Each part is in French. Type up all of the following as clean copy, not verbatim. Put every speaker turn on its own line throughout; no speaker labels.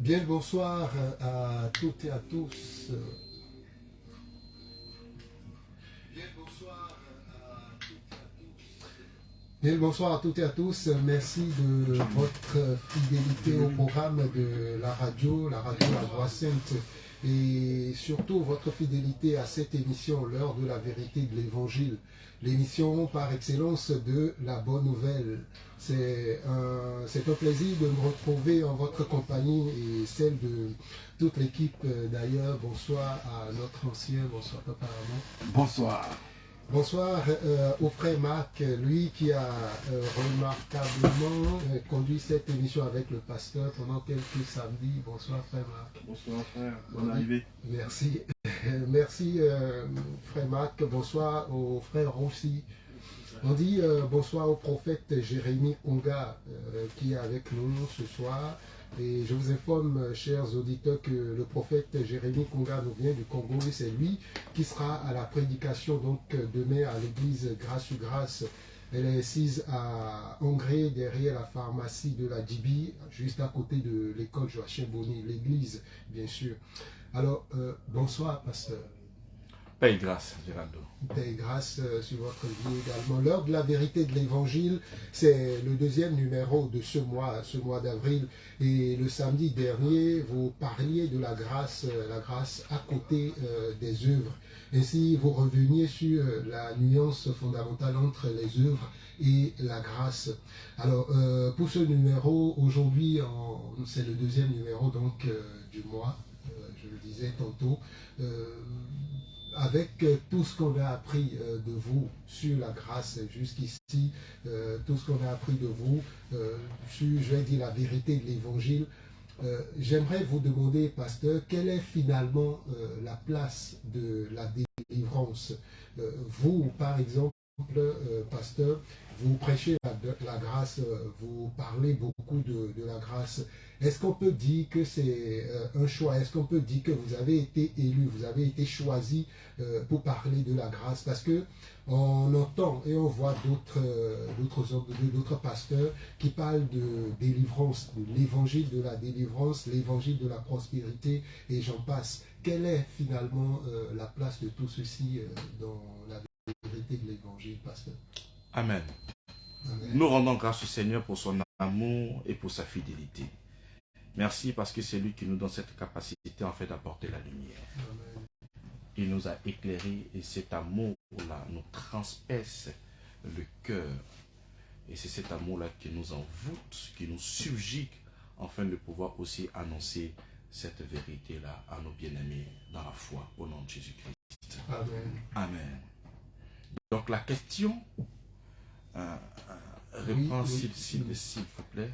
Bien le bonsoir à toutes et à tous. Bien le bonsoir à toutes et à tous. Merci de votre fidélité au programme de la radio La Voix Sainte. Et surtout votre fidélité à cette émission, l'heure de la vérité de l'Évangile. L'émission par excellence de la bonne nouvelle. C'est un plaisir de me retrouver en votre compagnie et celle de toute l'équipe d'ailleurs. Bonsoir à notre ancien, bonsoir Papa Armand.
Bonsoir.
Bonsoir au frère Marc, lui qui a remarquablement conduit cette émission avec le pasteur pendant quelques samedis. Bonsoir frère Marc.
Bonsoir frère, bonne arrivée.
Merci. Merci frère Marc, bonsoir au frère Rossi. On dit bonsoir au prophète Jérémie Konga qui est avec nous ce soir. Et je vous informe, chers auditeurs, que le prophète Jérémie Konga nous vient du Congo et c'est lui qui sera à la prédication donc demain à l'église Grâce sur Grâce. Elle est assise à Hongrie, derrière la pharmacie de la Djibi, juste à côté de l'école Joachim Bonny, l'église, bien sûr. Alors, bonsoir, pasteur.
Paix et grâce, Géraldo.
Paix et grâce sur votre vie également. L'heure de la vérité de l'évangile, c'est le deuxième numéro de ce mois d'avril. Et le samedi dernier, vous parliez de la grâce à côté des œuvres. Ainsi, vous reveniez sur la nuance fondamentale entre les œuvres et la grâce. Alors, pour ce numéro, aujourd'hui, c'est le deuxième numéro donc du mois, je le disais tantôt. Avec tout ce qu'on a appris de vous sur la grâce jusqu'ici, tout ce qu'on a appris de vous sur, je vais dire, la vérité de l'évangile, j'aimerais vous demander, pasteur, quelle est finalement la place de la délivrance? Vous, par exemple, pasteur, vous prêchez la grâce, vous parlez beaucoup de la grâce. Est-ce qu'on peut dire que c'est un choix? Est-ce qu'on peut dire que vous avez été élu, vous avez été choisi pour parler de la grâce? Parce que on entend et on voit d'autres pasteurs qui parlent de délivrance, de l'évangile de la délivrance, l'évangile de la prospérité, et j'en passe. Quelle est finalement la place de tout ceci dans la vérité de l'évangile, pasteur?
Amen. Amen. Nous rendons grâce au Seigneur pour son amour et pour sa fidélité. Merci parce que c'est lui qui nous donne cette capacité en fait d'apporter la lumière.
Amen.
Il nous a éclairés et cet amour-là nous transperce le cœur. Et c'est cet amour-là qui nous envoûte, qui nous subjugue, afin de pouvoir aussi annoncer cette vérité-là à nos bien-aimés dans la foi, au nom de Jésus-Christ.
Amen.
Amen. Donc la question, reprends s'il vous plaît.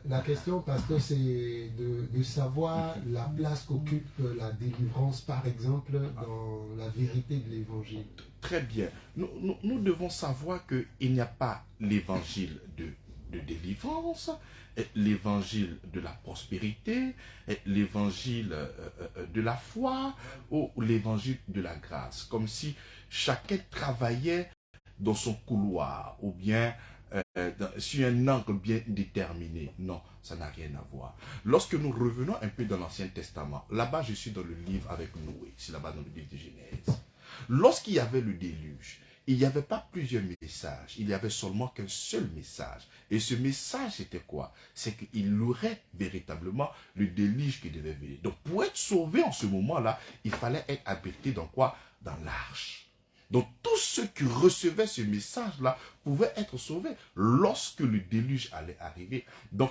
La question, pasteur, c'est de savoir la place qu'occupe la délivrance, par exemple, dans la vérité de l'évangile.
Très bien. Nous devons savoir qu'il n'y a pas l'évangile de délivrance, l'évangile de la prospérité, l'évangile de la foi ou l'évangile de la grâce. Comme si chacun travaillait dans son couloir ou bien sur un angle bien déterminé. Non, ça n'a rien à voir. Lorsque nous revenons un peu dans l'Ancien Testament, là-bas je suis dans le livre avec Noé, c'est là-bas dans le livre de Genèse. Lorsqu'il y avait le déluge, il n'y avait pas plusieurs messages, il y avait seulement qu'un seul message. Et ce message c'était quoi? C'est qu'il y aurait véritablement le déluge qui devait venir. Donc pour être sauvé en ce moment-là, il fallait être abrité dans quoi? Dans l'arche. Donc tous ceux qui recevaient ce message-là pouvaient être sauvés lorsque le déluge allait arriver. Donc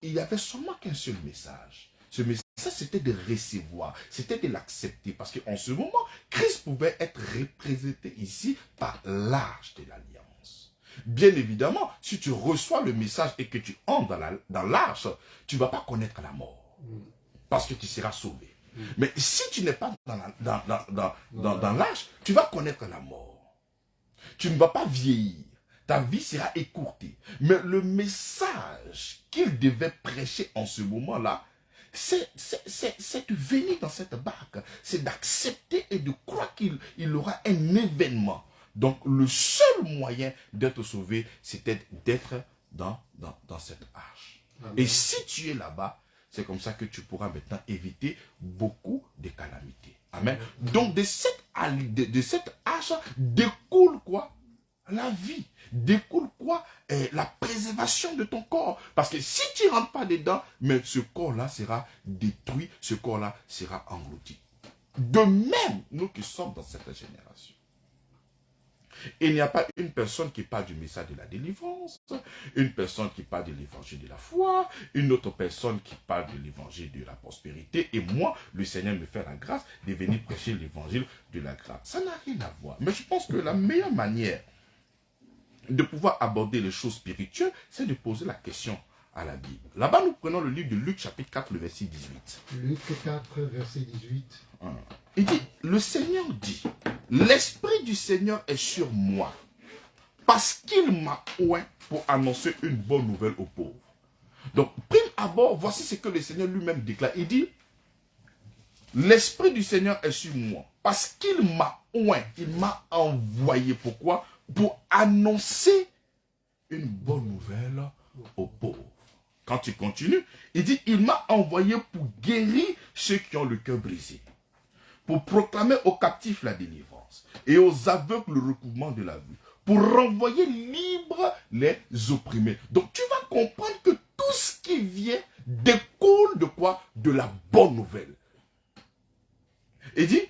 il n'y avait seulement qu'un seul message. Ce message, c'était de recevoir, c'était de l'accepter. Parce qu'en ce moment, Christ pouvait être représenté ici par l'arche de l'alliance. Bien évidemment, si tu reçois le message et que tu entres dans l'arche, tu ne vas pas connaître la mort. Parce que tu seras sauvé. Mais si tu n'es pas dans l'arche, tu vas connaître la mort. Tu ne vas pas vieillir. Ta vie sera écourtée. Mais le message qu'il devait prêcher en ce moment-là, c'est de venir dans cette barque. C'est d'accepter et de croire qu'il aura un événement. Donc le seul moyen d'être sauvé, c'était d'être dans cette arche. Amen. Et si tu es là-bas, c'est comme ça que tu pourras maintenant éviter beaucoup de calamités. Amen. Donc de cette hache découle quoi? La vie. Découle quoi? La préservation de ton corps. Parce que si tu ne rentres pas dedans, mais ce corps-là sera détruit, ce corps-là sera englouti. De même, nous qui sommes dans cette génération, il n'y a pas une personne qui parle du message de la délivrance, une personne qui parle de l'évangile de la foi, une autre personne qui parle de l'évangile de la prospérité, et moi, le Seigneur me fait la grâce de venir prêcher l'évangile de la grâce. Ça n'a rien à voir. Mais je pense que la meilleure manière de pouvoir aborder les choses spirituelles, c'est de poser la question à la Bible. Là-bas, nous prenons le livre de Luc, chapitre 4, le verset 18.
Luc 4, verset 18.
Il dit, le Seigneur dit, l'Esprit du Seigneur est sur moi, parce qu'il m'a oint pour annoncer une bonne nouvelle aux pauvres. Donc, prime abord, voici ce que le Seigneur lui-même déclare. Il dit, l'Esprit du Seigneur est sur moi, parce qu'il m'a oint, il m'a envoyé. Pourquoi? Pour annoncer une bonne nouvelle aux pauvres. Quand il continue, il dit, il m'a envoyé pour guérir ceux qui ont le cœur brisé, pour proclamer aux captifs la délivrance et aux aveugles le recouvrement de la vue, pour renvoyer libres les opprimés. Donc tu vas comprendre que tout ce qui vient découle de quoi? De la bonne nouvelle. Il dit,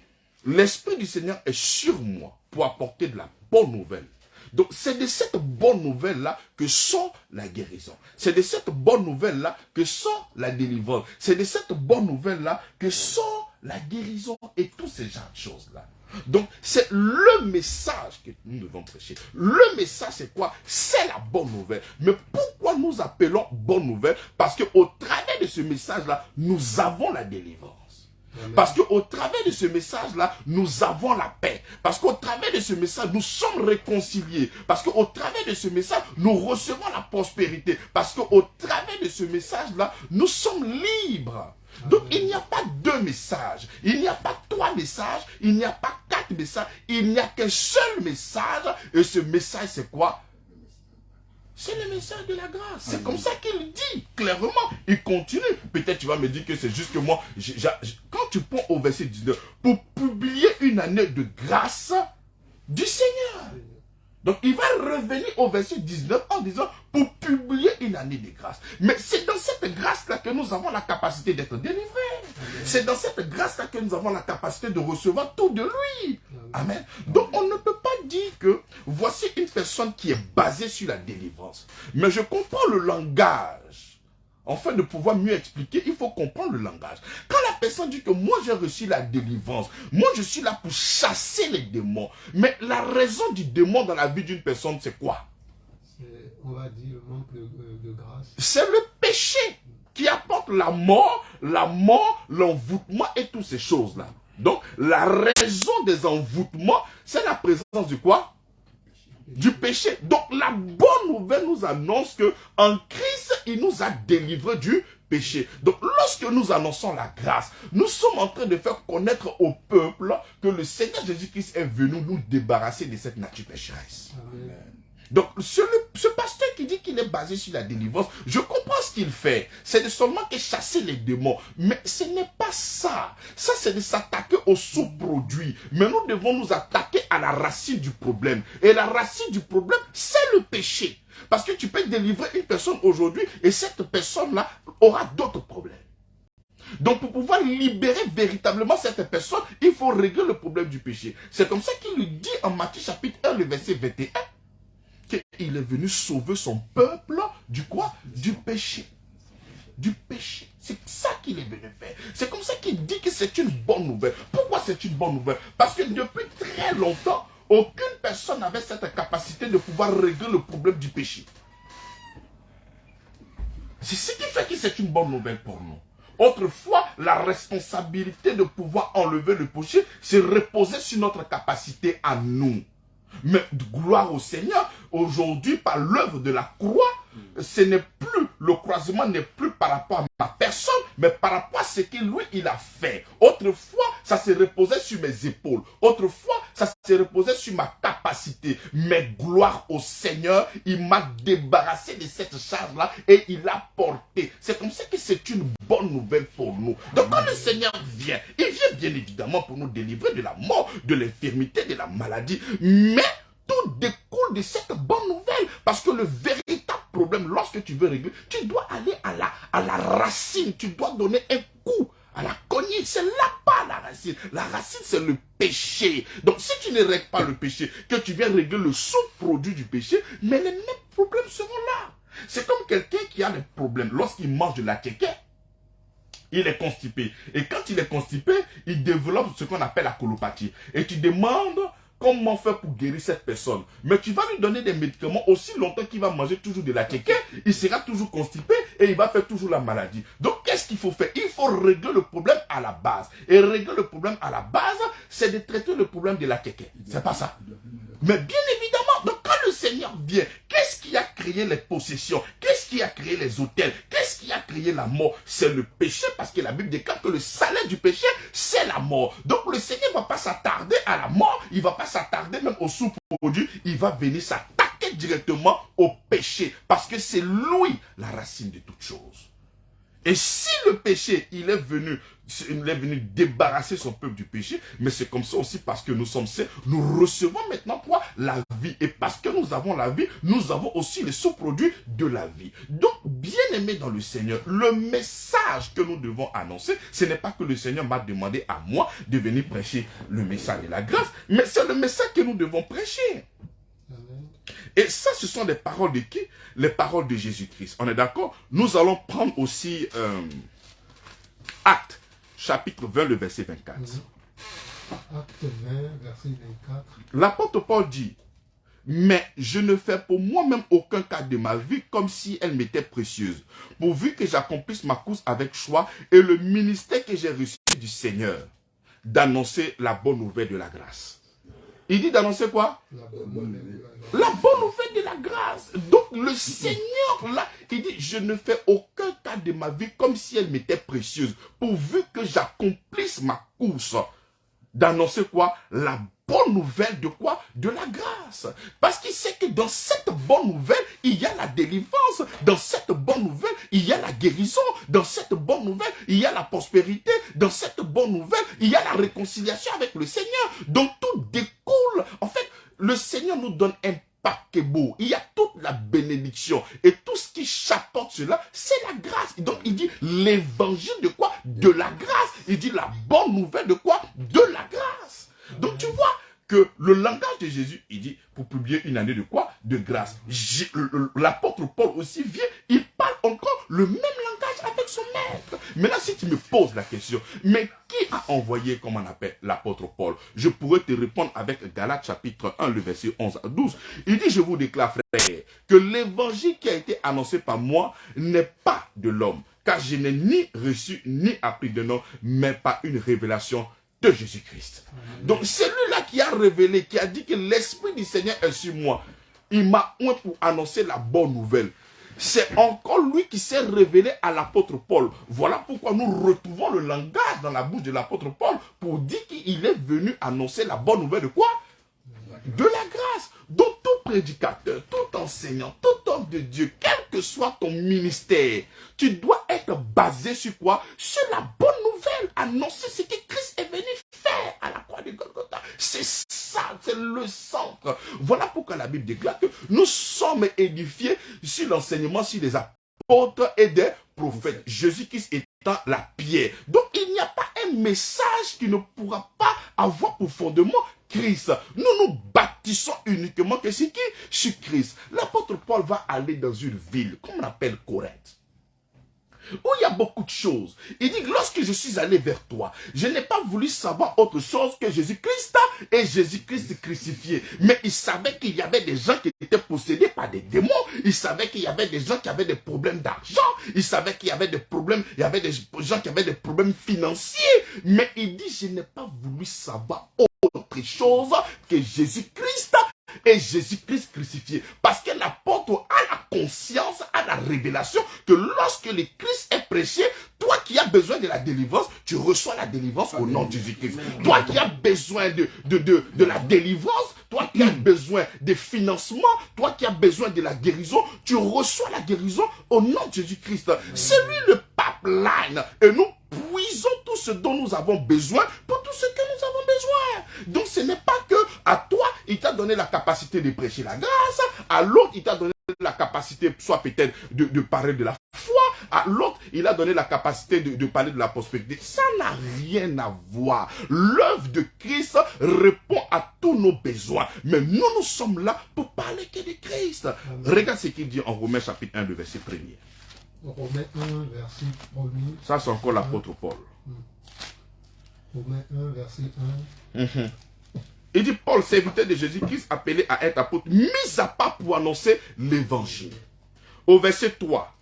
l'Esprit du Seigneur est sur moi pour apporter de la bonne nouvelle. Donc c'est de cette bonne nouvelle-là que sort la guérison. C'est de cette bonne nouvelle-là que sort la délivrance. C'est de cette bonne nouvelle-là que sort la guérison et tous ces genres de choses-là. Donc c'est le message que nous devons prêcher. Le message c'est quoi? C'est la bonne nouvelle. Mais pourquoi nous appelons bonne nouvelle? Parce qu'au travers de ce message-là, nous avons la délivrance. Parce qu'au travers de ce message-là, nous avons la paix. Parce qu'au travers de ce message, nous sommes réconciliés. Parce qu'au travers de ce message, nous recevons la prospérité. Parce qu'au travers de ce message-là, nous sommes libres. Donc il n'y a pas deux messages, il n'y a pas trois messages, il n'y a pas quatre messages, il n'y a qu'un seul message. Et ce message c'est quoi? C'est le message de la grâce. C'est comme ça qu'il dit clairement. Il continue. Peut-être tu vas me dire que c'est juste que moi, quand tu prends au verset 19, pour publier une année de grâce du Seigneur. Donc il va revenir au verset 19 en disant pour publier une année de grâce. Mais c'est dans cette grâce-là que nous avons la capacité d'être délivrés. C'est dans cette grâce-là que nous avons la capacité de recevoir tout de lui. Amen. Donc on ne peut pas dire que voici une personne qui est basée sur la délivrance. Mais je comprends le langage. Afin de pouvoir mieux expliquer, il faut comprendre le langage. Quand la personne dit que moi j'ai reçu la délivrance, moi je suis là pour chasser les démons. Mais la raison du démon dans la vie d'une personne, c'est quoi?
On va dire le manque de grâce.
C'est le péché qui apporte la mort, l'envoûtement et toutes ces choses-là. Donc la raison des envoûtements, c'est la présence du quoi? Du péché. Donc la bonne nouvelle nous annonce que en Christ, il nous a délivrés du péché. Donc lorsque nous annonçons la grâce, nous sommes en train de faire connaître au peuple que le Seigneur Jésus-Christ est venu nous débarrasser de cette nature pécheresse. Amen. Donc ce pasteur qui dit qu'il est basé sur la délivrance, je comprends ce qu'il fait. C'est de seulement que chasser les démons. Mais ce n'est pas ça. Ça c'est de s'attaquer aux sous-produits. Mais nous devons nous attaquer à la racine du problème. Et la racine du problème, c'est le péché. Parce que tu peux délivrer une personne aujourd'hui et cette personne-là aura d'autres problèmes. Donc pour pouvoir libérer véritablement cette personne, il faut régler le problème du péché. C'est comme ça qu'il lui dit en Matthieu chapitre 1, le verset 21. qu'il est venu sauver son peuple du quoi? Du péché. Du péché. C'est ça qu'il est venu faire. C'est comme ça qu'il dit que c'est une bonne nouvelle. Pourquoi c'est une bonne nouvelle? Parce que depuis très longtemps, aucune personne n'avait cette capacité de pouvoir régler le problème du péché. C'est ce qui fait que c'est une bonne nouvelle pour nous. Autrefois, la responsabilité de pouvoir enlever le péché se reposait sur notre capacité à nous. Mais gloire au Seigneur, aujourd'hui, par l'œuvre de la croix, ce n'est plus, le croisement n'est plus par rapport à ma personne, mais par rapport à ce que lui, il a fait. Autrefois, ça se reposait sur mes épaules. Autrefois, ça se reposait sur ma capacité. Mais gloire au Seigneur, il m'a débarrassé de cette charge-là et il l'a porté. C'est comme ça que c'est une bonne nouvelle pour nous. Donc quand le Seigneur vient, il vient bien évidemment pour nous délivrer de la mort, de l'infirmité, de la maladie. Mais tout découle de cette bonne nouvelle. Parce que le véritable problème, lorsque tu veux régler, tu dois aller à la racine. Tu dois donner un coup à la cognée. C'est là-bas la racine. La racine, c'est le péché. Donc, si tu ne règles pas le péché, que tu viens régler le sous-produit du péché, mais les mêmes problèmes seront là. C'est comme quelqu'un qui a des problèmes. Lorsqu'il mange de la kéké, il est constipé. Et quand il est constipé, il développe ce qu'on appelle la colopathie. Et tu demandes comment faire pour guérir cette personne. Mais tu vas lui donner des médicaments aussi longtemps qu'il va manger toujours de la kéké. Il sera toujours constipé et il va faire toujours la maladie. Donc, qu'est-ce qu'il faut faire? Il faut régler le problème à la base. Et régler le problème à la base, c'est de traiter le problème de la kéké. C'est pas ça. Mais bien évidemment, donc quand le Seigneur vient, qu'est-ce qui a créé les possessions? Qu'est-ce qui a créé les hôtels? Qu'est-ce qui a créé la mort? C'est le péché, parce que la Bible déclare que le salaire du péché, c'est la mort. Donc le Seigneur ne va pas s'attarder à la mort, il ne va pas s'attarder même au sous-produit, il va venir s'attaquer directement au péché, parce que c'est lui la racine de toutes choses. Et si le péché, il est venu débarrasser son peuple du péché, mais c'est comme ça aussi parce que nous sommes saints, nous recevons maintenant quoi? La vie. Et parce que nous avons la vie, nous avons aussi les sous-produits de la vie. Donc, bien aimé dans le Seigneur, le message que nous devons annoncer, ce n'est pas que le Seigneur m'a demandé à moi de venir prêcher le message de la grâce, mais c'est le message que nous devons prêcher. Et ça, ce sont les paroles de qui? Les paroles de Jésus-Christ. On est d'accord? Nous allons prendre aussi Actes, chapitre 20, le verset 24.
Acte 20, verset 24.
L'apôtre Paul dit, mais je ne fais pour moi-même aucun cas de ma vie comme si elle m'était précieuse, pourvu que j'accomplisse ma course avec choix et le ministère que j'ai reçu du Seigneur, d'annoncer la bonne nouvelle de la grâce. Il dit d'annoncer quoi? La bonne nouvelle de la grâce. Donc le Seigneur là, il dit, je ne fais aucun cas de ma vie comme si elle m'était précieuse, pourvu que j'accomplisse ma course. D'annoncer quoi? La bonne nouvelle de quoi? De la grâce. Parce qu'il sait que dans cette bonne nouvelle, il y a la délivrance. Dans cette bonne nouvelle, il y a la guérison. Dans cette bonne nouvelle, il y a la prospérité. Dans cette bonne nouvelle, il y a la réconciliation avec le Seigneur. Donc tout découle. En fait, le Seigneur nous donne un paquet beau. Il y a toute la bénédiction. Et tout ce qui chapeaute cela, c'est la grâce. Donc il dit l'évangile de quoi? De la grâce. Il dit la bonne nouvelle de quoi? De la grâce. Donc tu vois que le langage de Jésus, il dit, pour publier une année de quoi? De grâce. L'apôtre Paul aussi vient, il parle encore le même langage avec son maître. Maintenant, si tu me poses la question, mais qui a envoyé, comme on appelle, l'apôtre Paul? Je pourrais te répondre avec Galates chapitre 1, le verset 11 à 12. Il dit, je vous déclare, frère, que l'évangile qui a été annoncé par moi n'est pas de l'homme, car je n'ai ni reçu ni appris de l'homme, mais par une révélation de Jésus-Christ. Donc celui-là qui a révélé, qui a dit que l'Esprit du Seigneur est sur moi, il m'a oint pour annoncer la bonne nouvelle. C'est encore lui qui s'est révélé à l'apôtre Paul. Voilà pourquoi nous retrouvons le langage dans la bouche de l'apôtre Paul pour dire qu'il est venu annoncer la bonne nouvelle de quoi? De la grâce. Donc tout prédicateur, tout enseignant, tout homme de Dieu, quel que soit ton ministère, tu dois être basé sur quoi? Sur la bonne nouvelle. Annoncer ce que Christ est venu faire à la croix de Golgotha. C'est ça, c'est le centre. Voilà pourquoi la Bible déclare que nous sommes édifiés sur l'enseignement, sur les apôtres et des prophètes. Jésus-Christ étant la pierre. Donc il n'y a pas un message qui ne pourra pas avoir pour fondement Christ. Nous nous bâtissons uniquement que c'est qui? Sur Christ. L'apôtre Paul va aller dans une ville qu'on appelle Corinthe, où il y a beaucoup de choses. Il dit, lorsque je suis allé vers toi, je n'ai pas voulu savoir autre chose que Jésus-Christ et Jésus-Christ crucifié. Mais il savait qu'il y avait des gens qui étaient possédés par des démons. Il savait qu'il y avait des gens qui avaient des problèmes d'argent. Il savait qu'il y avait des problèmes, il y avait des gens qui avaient des problèmes financiers. Mais il dit, je n'ai pas voulu savoir autre chose que Jésus-Christ et Jésus-Christ crucifié. Parce que l'apôtre a la conscience, a la révélation que lorsque le Christ est prêché, toi qui as besoin de la délivrance, tu reçois la délivrance au nom de Jésus-Christ. Toi qui as besoin de la délivrance, toi qui as besoin de financement, toi qui as besoin de la guérison, tu reçois la guérison au nom de Jésus-Christ. C'est lui le pipeline. Et nous puisons tout ce dont nous avons besoin pour tout ce que nous avons besoin. Donc ce n'est pas que à toi, il t'a donné la capacité de prêcher la grâce, à l'autre, il t'a donné la capacité, soit peut-être de parler de la foi, à l'autre, il a donné la capacité de parler de la prospérité. Ça n'a rien à voir. L'œuvre de Christ répond à tous nos besoins. Mais nous, nous sommes là pour parler que de Christ. Amen. Regarde ce qu'il dit en Romains chapitre 1, le verset 1er.
Romains 1, verset 1er.
Ça, c'est encore l'apôtre Paul.
Romains 1, verset 1.
Il dit, Paul, serviteur de Jésus-Christ, appelé à être apôtre, mis à part pour annoncer l'évangile. Au verset 3,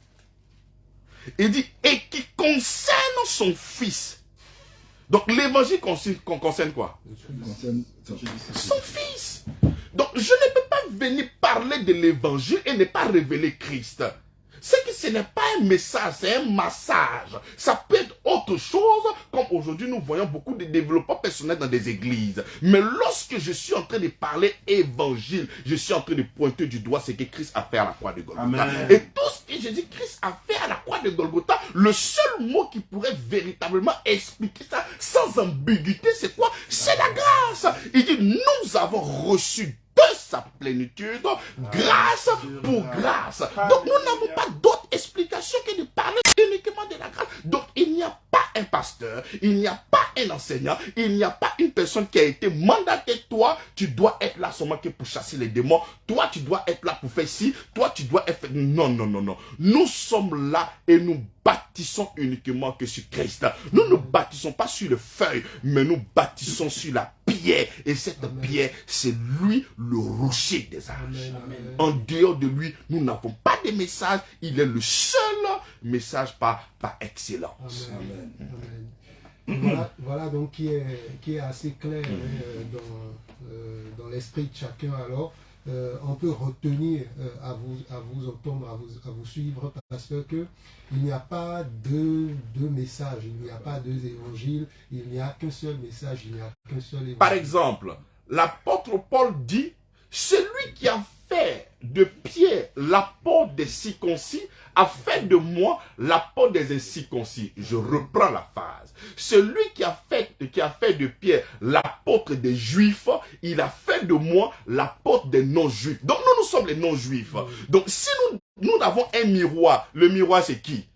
il dit, et qui concerne son fils. Donc l'évangile concerne quoi? Son fils. Donc je ne peux pas venir parler de l'évangile et ne pas révéler Christ. C'est que ce n'est pas un message, c'est un massage. Ça peut être autre chose, comme aujourd'hui nous voyons beaucoup de développement personnel dans des églises. Mais lorsque je suis en train de parler évangile, je suis en train de pointer du doigt ce que Christ a fait à la croix de Golgotha. Amen. Et tout ce que Jésus-Christ a fait à la croix de Golgotha, le seul mot qui pourrait véritablement expliquer ça sans ambiguïté, c'est quoi? C'est la grâce. Il dit, nous avons reçu de sa plénitude, grâce pour grâce. Donc nous n'avons pas d'autre explication que de parler uniquement de la grâce. Donc il n'y a pas un pasteur, il n'y a pas un enseignant, il n'y a pas une personne qui a été mandatée. Toi, tu dois être là seulement que pour chasser les démons. Toi, tu dois être là pour faire ci. Toi, tu dois être... Non, non, non, non. Nous sommes là et nous bâtissons uniquement que sur Christ. Nous ne bâtissons pas sur les feuilles, mais nous bâtissons sur la pierre. Et cette pierre, c'est lui le rocher des âges. En dehors de lui, nous n'avons pas de message. Il est le seul message par excellence.
Amen. Amen. Voilà donc qui est assez clair dans l'esprit de chacun. Alors, on peut retenir à vous entendre, à vous suivre, parce que il n'y a pas deux messages, il n'y a pas deux évangiles, il n'y a qu'un seul message, il n'y a qu'un seul évangile.
Par exemple, l'apôtre Paul dit, celui qui a fait de Pierre l'apôtre des circoncis a fait de moi l'apôtre des incirconcis. Je reprends la phrase. Celui qui a fait de Pierre l'apôtre des juifs, il a fait de moi l'apôtre des non-juifs. Donc nous sommes les non-juifs. Donc si nous avons un miroir, le miroir c'est qui?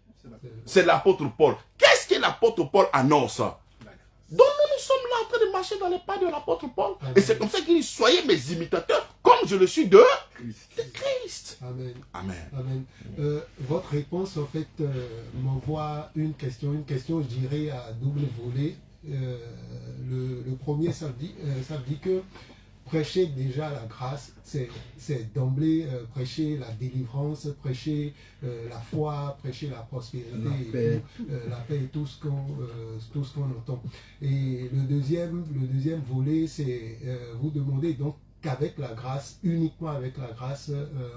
C'est l'apôtre Paul. Qu'est-ce que l'apôtre Paul annonce? Donc nous sommes là en train de marcher dans les pas de l'apôtre Paul. Amen. Et c'est comme ça qu'il dit, soyez mes imitateurs, comme je le suis de Christ.
Amen.
Amen.
Amen. Votre réponse, en fait, m'envoie une question, je dirais, à double volet. Le premier, ça dit que prêcher déjà la grâce, c'est d'emblée prêcher la délivrance, prêcher la foi, prêcher la prospérité, la paix et tout ce qu'on entend. Et le deuxième volet, c'est vous demander donc qu'avec la grâce, uniquement avec la grâce,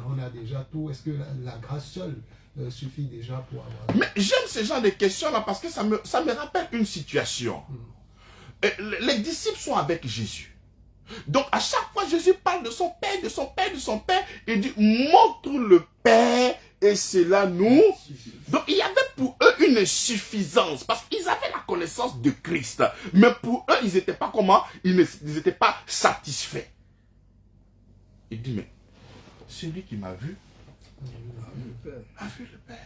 on a déjà tout. Est-ce que la grâce seule suffit déjà pour avoir...
Mais j'aime ce genre de questions-là parce que ça me rappelle une situation. Les disciples sont avec Jésus. Donc à chaque fois Jésus parle de son Père, de son Père, de son Père, il dit montre le Père et cela nous. Donc il y avait pour eux une insuffisance parce qu'ils avaient la connaissance de Christ, mais pour eux ils n'étaient pas comment? Ils n'étaient pas satisfaits. Il dit mais celui qui m'a vu a vu le Père.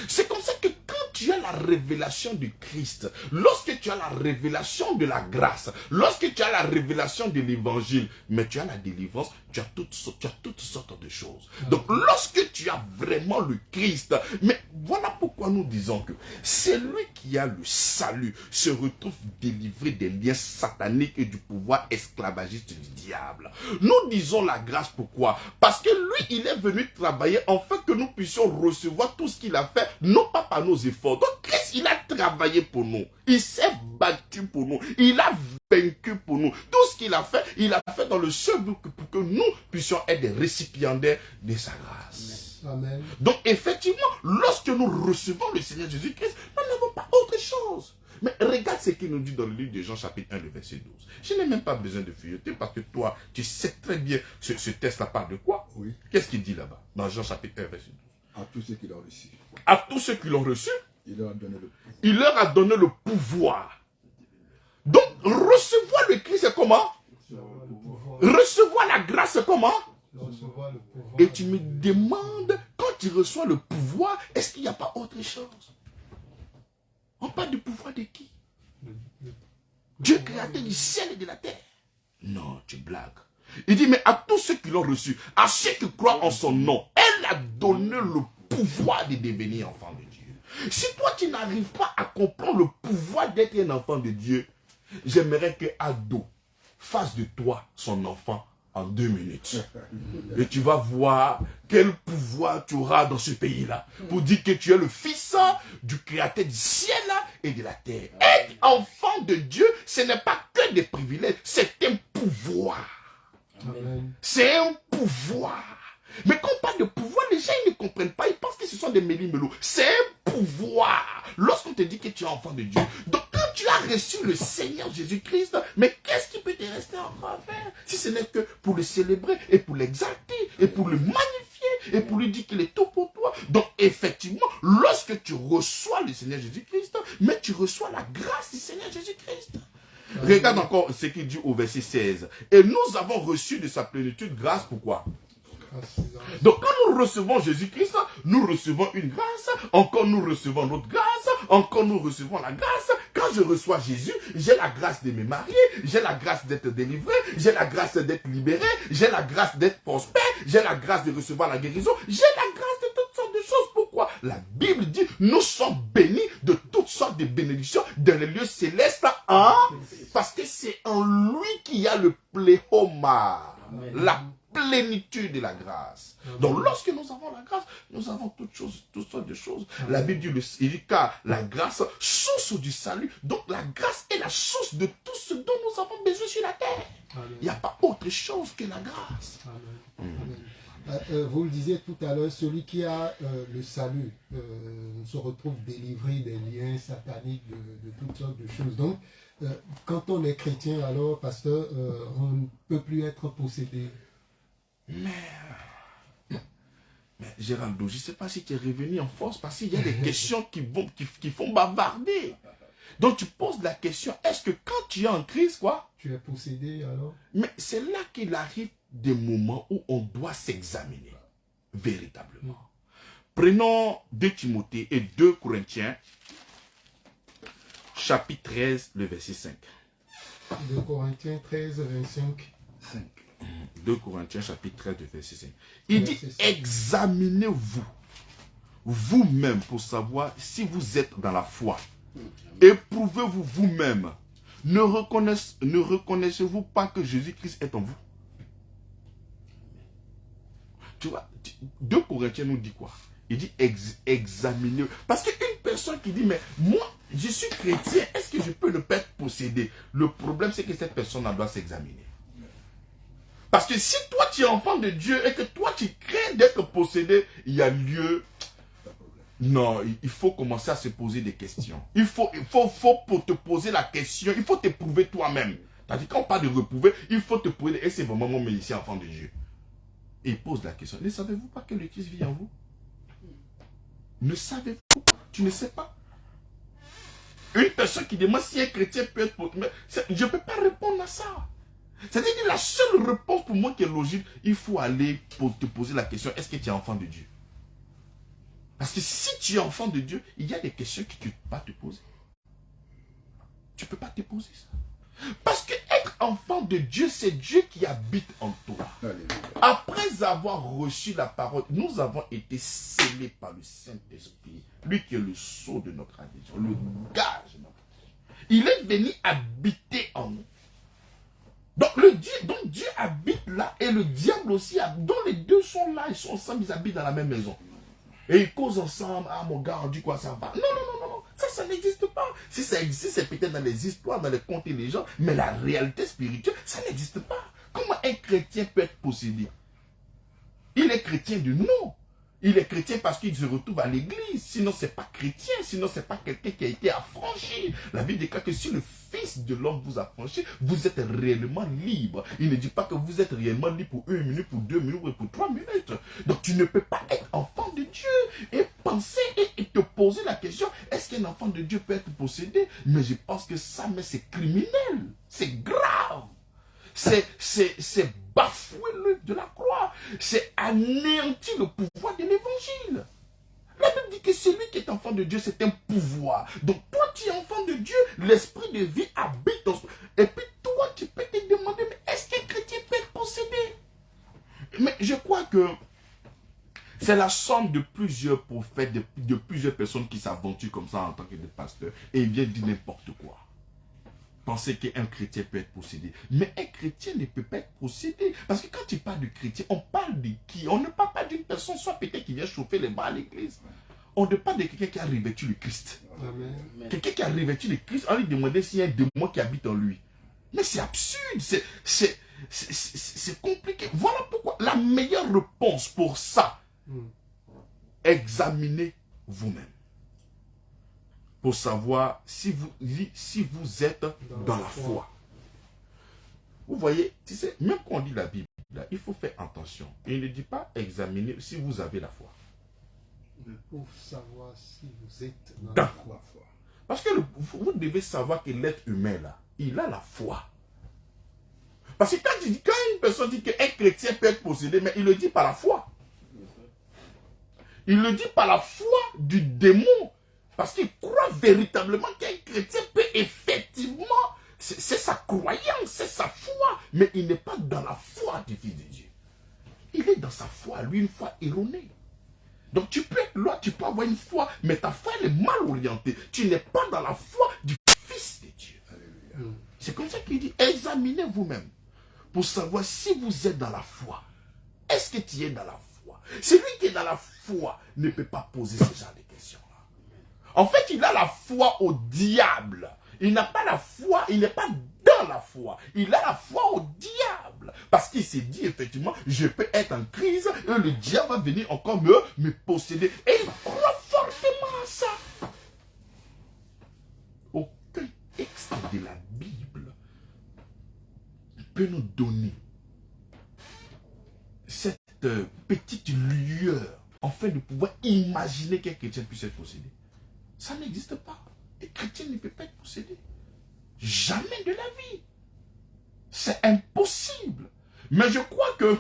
C'est comme ça que quand tu as la révélation du Christ, lorsque tu as la révélation de la grâce, lorsque tu as la révélation de l'évangile, mais tu as la délivrance, tu as toutes sortes de choses. Donc lorsque tu as vraiment le Christ, mais voilà pourquoi nous disons que celui qui a le salut se retrouve délivré des liens sataniques et du pouvoir esclavagiste du diable. Nous disons la grâce pourquoi? Parce que lui, il est venu travailler afin que nous puissions recevoir tout ce qu'il a fait, non pas par nos efforts. Donc Christ, il a travaillé pour nous. Il s'est battu pour nous. Il a vaincu pour nous. Tout ce qu'il a fait, il a fait dans le seul but pour que nous puissions être des récipiendaires de sa grâce.
Amen.
Donc effectivement, lorsque nous recevons le Seigneur Jésus-Christ, nous n'avons pas autre chose. Mais regarde ce qu'il nous dit dans le livre de Jean chapitre 1, le verset 12. Je n'ai même pas besoin de feuilleter parce que toi, tu sais très bien ce texte-là parle de quoi.
Oui.
Qu'est-ce qu'il dit là-bas dans Jean chapitre 1, verset 12?
À tous ceux qui l'ont reçu,
À tous ceux qui l'ont reçu,
il leur a donné le pouvoir.
il leur a donné le pouvoir. Donc, recevoir le Christ, c'est comment? Recevoir la grâce, c'est comment?
Recevoir le pouvoir.
Et tu me demandes, quand tu reçois le pouvoir, est-ce qu'il n'y a pas autre chose? On parle du pouvoir de qui? Dieu créateur du ciel et de la terre. Non, tu blagues. Il dit, mais à tous ceux qui l'ont reçu, à ceux qui croient en son nom, elle a donné le pouvoir de devenir enfant de Dieu. Si toi, tu n'arrives pas à comprendre le pouvoir d'être un enfant de Dieu, j'aimerais que Ado fasse de toi son enfant en 2 minutes. Et tu vas voir quel pouvoir tu auras dans ce pays-là. Pour dire que tu es le fils du créateur du ciel et de la terre. Être enfant de Dieu, ce n'est pas que des privilèges, c'est un pouvoir.
Amen.
C'est un pouvoir. Mais quand on parle de pouvoir, les gens ils ne comprennent pas. Ils pensent que ce sont des méli-mélos. C'est un pouvoir. Lorsqu'on te dit que tu es enfant de Dieu. Donc quand tu as reçu le Seigneur Jésus-Christ, mais qu'est-ce qui peut te rester encore à faire? Si ce n'est que pour le célébrer et pour l'exalter et pour le magnifier et pour lui dire qu'il est tout pour toi. Donc effectivement, lorsque tu reçois le Seigneur Jésus-Christ, mais tu reçois la grâce du Seigneur Jésus-Christ. Regarde encore ce qu'il dit au verset 16. Et nous avons reçu de sa plénitude grâce, pourquoi? Donc quand nous recevons Jésus-Christ, nous recevons une grâce, encore nous recevons notre grâce, encore nous recevons la grâce. Quand je reçois Jésus, j'ai la grâce de me marier, j'ai la grâce d'être délivré, j'ai la grâce d'être libéré, j'ai la grâce d'être prospère, j'ai la grâce de recevoir la guérison, j'ai la grâce de toutes sortes de choses. Pourquoi? La Bible dit, nous sommes bénis de toutes sortes de bénédictions dans les lieux célestes, hein? Parce que c'est en lui qu'il y a le pléhoma, la plénitude de la grâce. Donc lorsque nous avons la grâce, nous avons toutes sortes de choses. La Bible dit, il dit car la grâce, source du salut. Donc la grâce est la source de tout ce dont nous avons besoin sur la terre. Il n'y a pas autre chose que la grâce.
Amen. Vous le disiez tout à l'heure, celui qui a le salut se retrouve délivré des liens sataniques, de toutes sortes de choses. Donc, quand on est chrétien, alors, pasteur, on ne peut plus être possédé.
Mais Géraldo, je ne sais pas si tu es revenu en force parce qu'il y a des questions qui font bavarder. Donc tu poses la question, est-ce que quand tu es en crise, quoi?
Tu es possédé alors?
Mais c'est là qu'il arrive des moments où on doit s'examiner véritablement. Prenons 2 Timothée et 2 Corinthiens, chapitre 13, le verset 5.
2 Corinthiens 13, 25.
2 Corinthiens chapitre 13, verset 5. Il dit, examinez-vous vous-même pour savoir si vous êtes dans la foi. Éprouvez-vous vous-même. Ne reconnaissez-vous pas que Jésus-Christ est en vous? Tu vois, 2 Corinthiens nous dit quoi? Il dit, examinez. Parce qu'une personne qui dit, mais moi, je suis chrétien, est-ce que je peux ne pas être possédé? Le problème, c'est que cette personne doit s'examiner. Parce que si toi tu es enfant de Dieu et que toi tu crains d'être possédé, il y a lieu. Non, il faut commencer à se poser des questions. Il faut pour te poser la question, il faut te prouver toi-même. C'est-à-dire quand on parle de reprouver, il faut te prouver, est-ce que c'est vraiment mon ici enfant de Dieu? Et il pose la question, ne savez-vous pas que le Christ vit en vous? Ne savez-vous pas? Tu ne sais pas? Une personne qui demande si un chrétien peut être possédé, je ne peux pas répondre à ça. C'est-à-dire que la seule réponse pour moi qui est logique, il faut aller pour te poser la question, est-ce que tu es enfant de Dieu? Parce que si tu es enfant de Dieu, il y a des questions que tu ne peux pas te poser. Tu ne peux pas te poser ça. Parce que être enfant de Dieu, c'est Dieu qui habite en toi. Après avoir reçu la parole, nous avons été scellés par le Saint-Esprit. Lui qui est le sceau de notre adhésion, le gage de notre adhésion. Il est venu habiter en nous. Donc Dieu habite là et le diable aussi habite. Donc les deux sont là, ils sont ensemble, ils habitent dans la même maison. Et ils causent ensemble, ah mon gars, on dit quoi, ça va. Non, ça n'existe pas. Si ça existe, c'est peut-être dans les histoires, dans les contes et les gens, mais la réalité spirituelle, ça n'existe pas. Comment un chrétien peut être possédé? Il est chrétien de non. Il est chrétien parce qu'il se retrouve à l'église. Sinon, ce n'est pas chrétien. Sinon, ce n'est pas quelqu'un qui a été affranchi. La Bible déclare que si le Fils de l'homme vous a affranchi, vous êtes réellement libre. Il ne dit pas que vous êtes réellement libre pour 1 minute, pour 2 minutes ou pour 3 minutes. Donc, tu ne peux pas être enfant de Dieu et penser et te poser la question, est-ce qu'un enfant de Dieu peut être possédé? Mais je pense que ça, mais c'est criminel. C'est grave. C'est bafouer l'œuvre de la croix. C'est anéantir le pouvoir de l'évangile. La Bible dit que celui qui est enfant de Dieu, c'est un pouvoir. Donc toi, tu es enfant de Dieu, l'esprit de vie habite dans toi. Et puis toi, tu peux te demander, mais est-ce qu'un chrétien peut être possédé? Mais je crois que c'est la somme de plusieurs prophètes, de plusieurs personnes qui s'aventurent comme ça en tant que des pasteurs. Et ils viennent dire n'importe quoi. Penser qu'un chrétien peut être possédé. Mais un chrétien ne peut pas être possédé. Parce que quand tu parles de chrétien, on parle de qui? On ne parle pas d'une personne, soit peut-être qui vient chauffer les bras à l'église. On ne parle de quelqu'un qui a revêtu le Christ. Quelqu'un qui a revêtu le Christ, on lui demandait s'il y a un démon qui habite en lui. Mais c'est absurde, c'est compliqué. Voilà pourquoi la meilleure réponse pour ça, examinez vous-même. Pour savoir si vous êtes dans la foi. Vous voyez, tu sais, même quand on lit la Bible, là, il faut faire attention. Il ne dit pas examiner si vous avez la foi.
Mais pour savoir si vous êtes
Dans
dans
la foi. Parce que vous devez savoir que l'être humain, là, il a la foi. Parce que quand une personne dit qu'un chrétien peut être possédé, mais il le dit par la foi. Il le dit par la foi du démon. Parce qu'il croit véritablement qu'un chrétien peut effectivement, c'est sa croyance, c'est sa foi, mais il n'est pas dans la foi du Fils de Dieu. Il est dans sa foi, lui, une foi erronée. Donc tu peux être là, tu peux avoir une foi, mais ta foi elle est mal orientée. Tu n'es pas dans la foi du Fils de Dieu. C'est comme ça qu'il dit, examinez vous-même pour savoir si vous êtes dans la foi. Est-ce que tu es dans la foi? Celui qui est dans la foi ne peut pas poser ce genre de questions. En fait, il a la foi au diable. Il n'a pas la foi, il n'est pas dans la foi. Il a la foi au diable. Parce qu'il s'est dit, effectivement, je peux être en crise et le diable va venir encore me posséder. Et il croit fortement à ça. Aucun texte de la Bible peut nous donner cette petite lueur, afin de pouvoir imaginer qu'un chrétien puisse être possédé. Ça n'existe pas. Un chrétien ne peut pas être possédé. Jamais de la vie. C'est impossible. Mais je crois que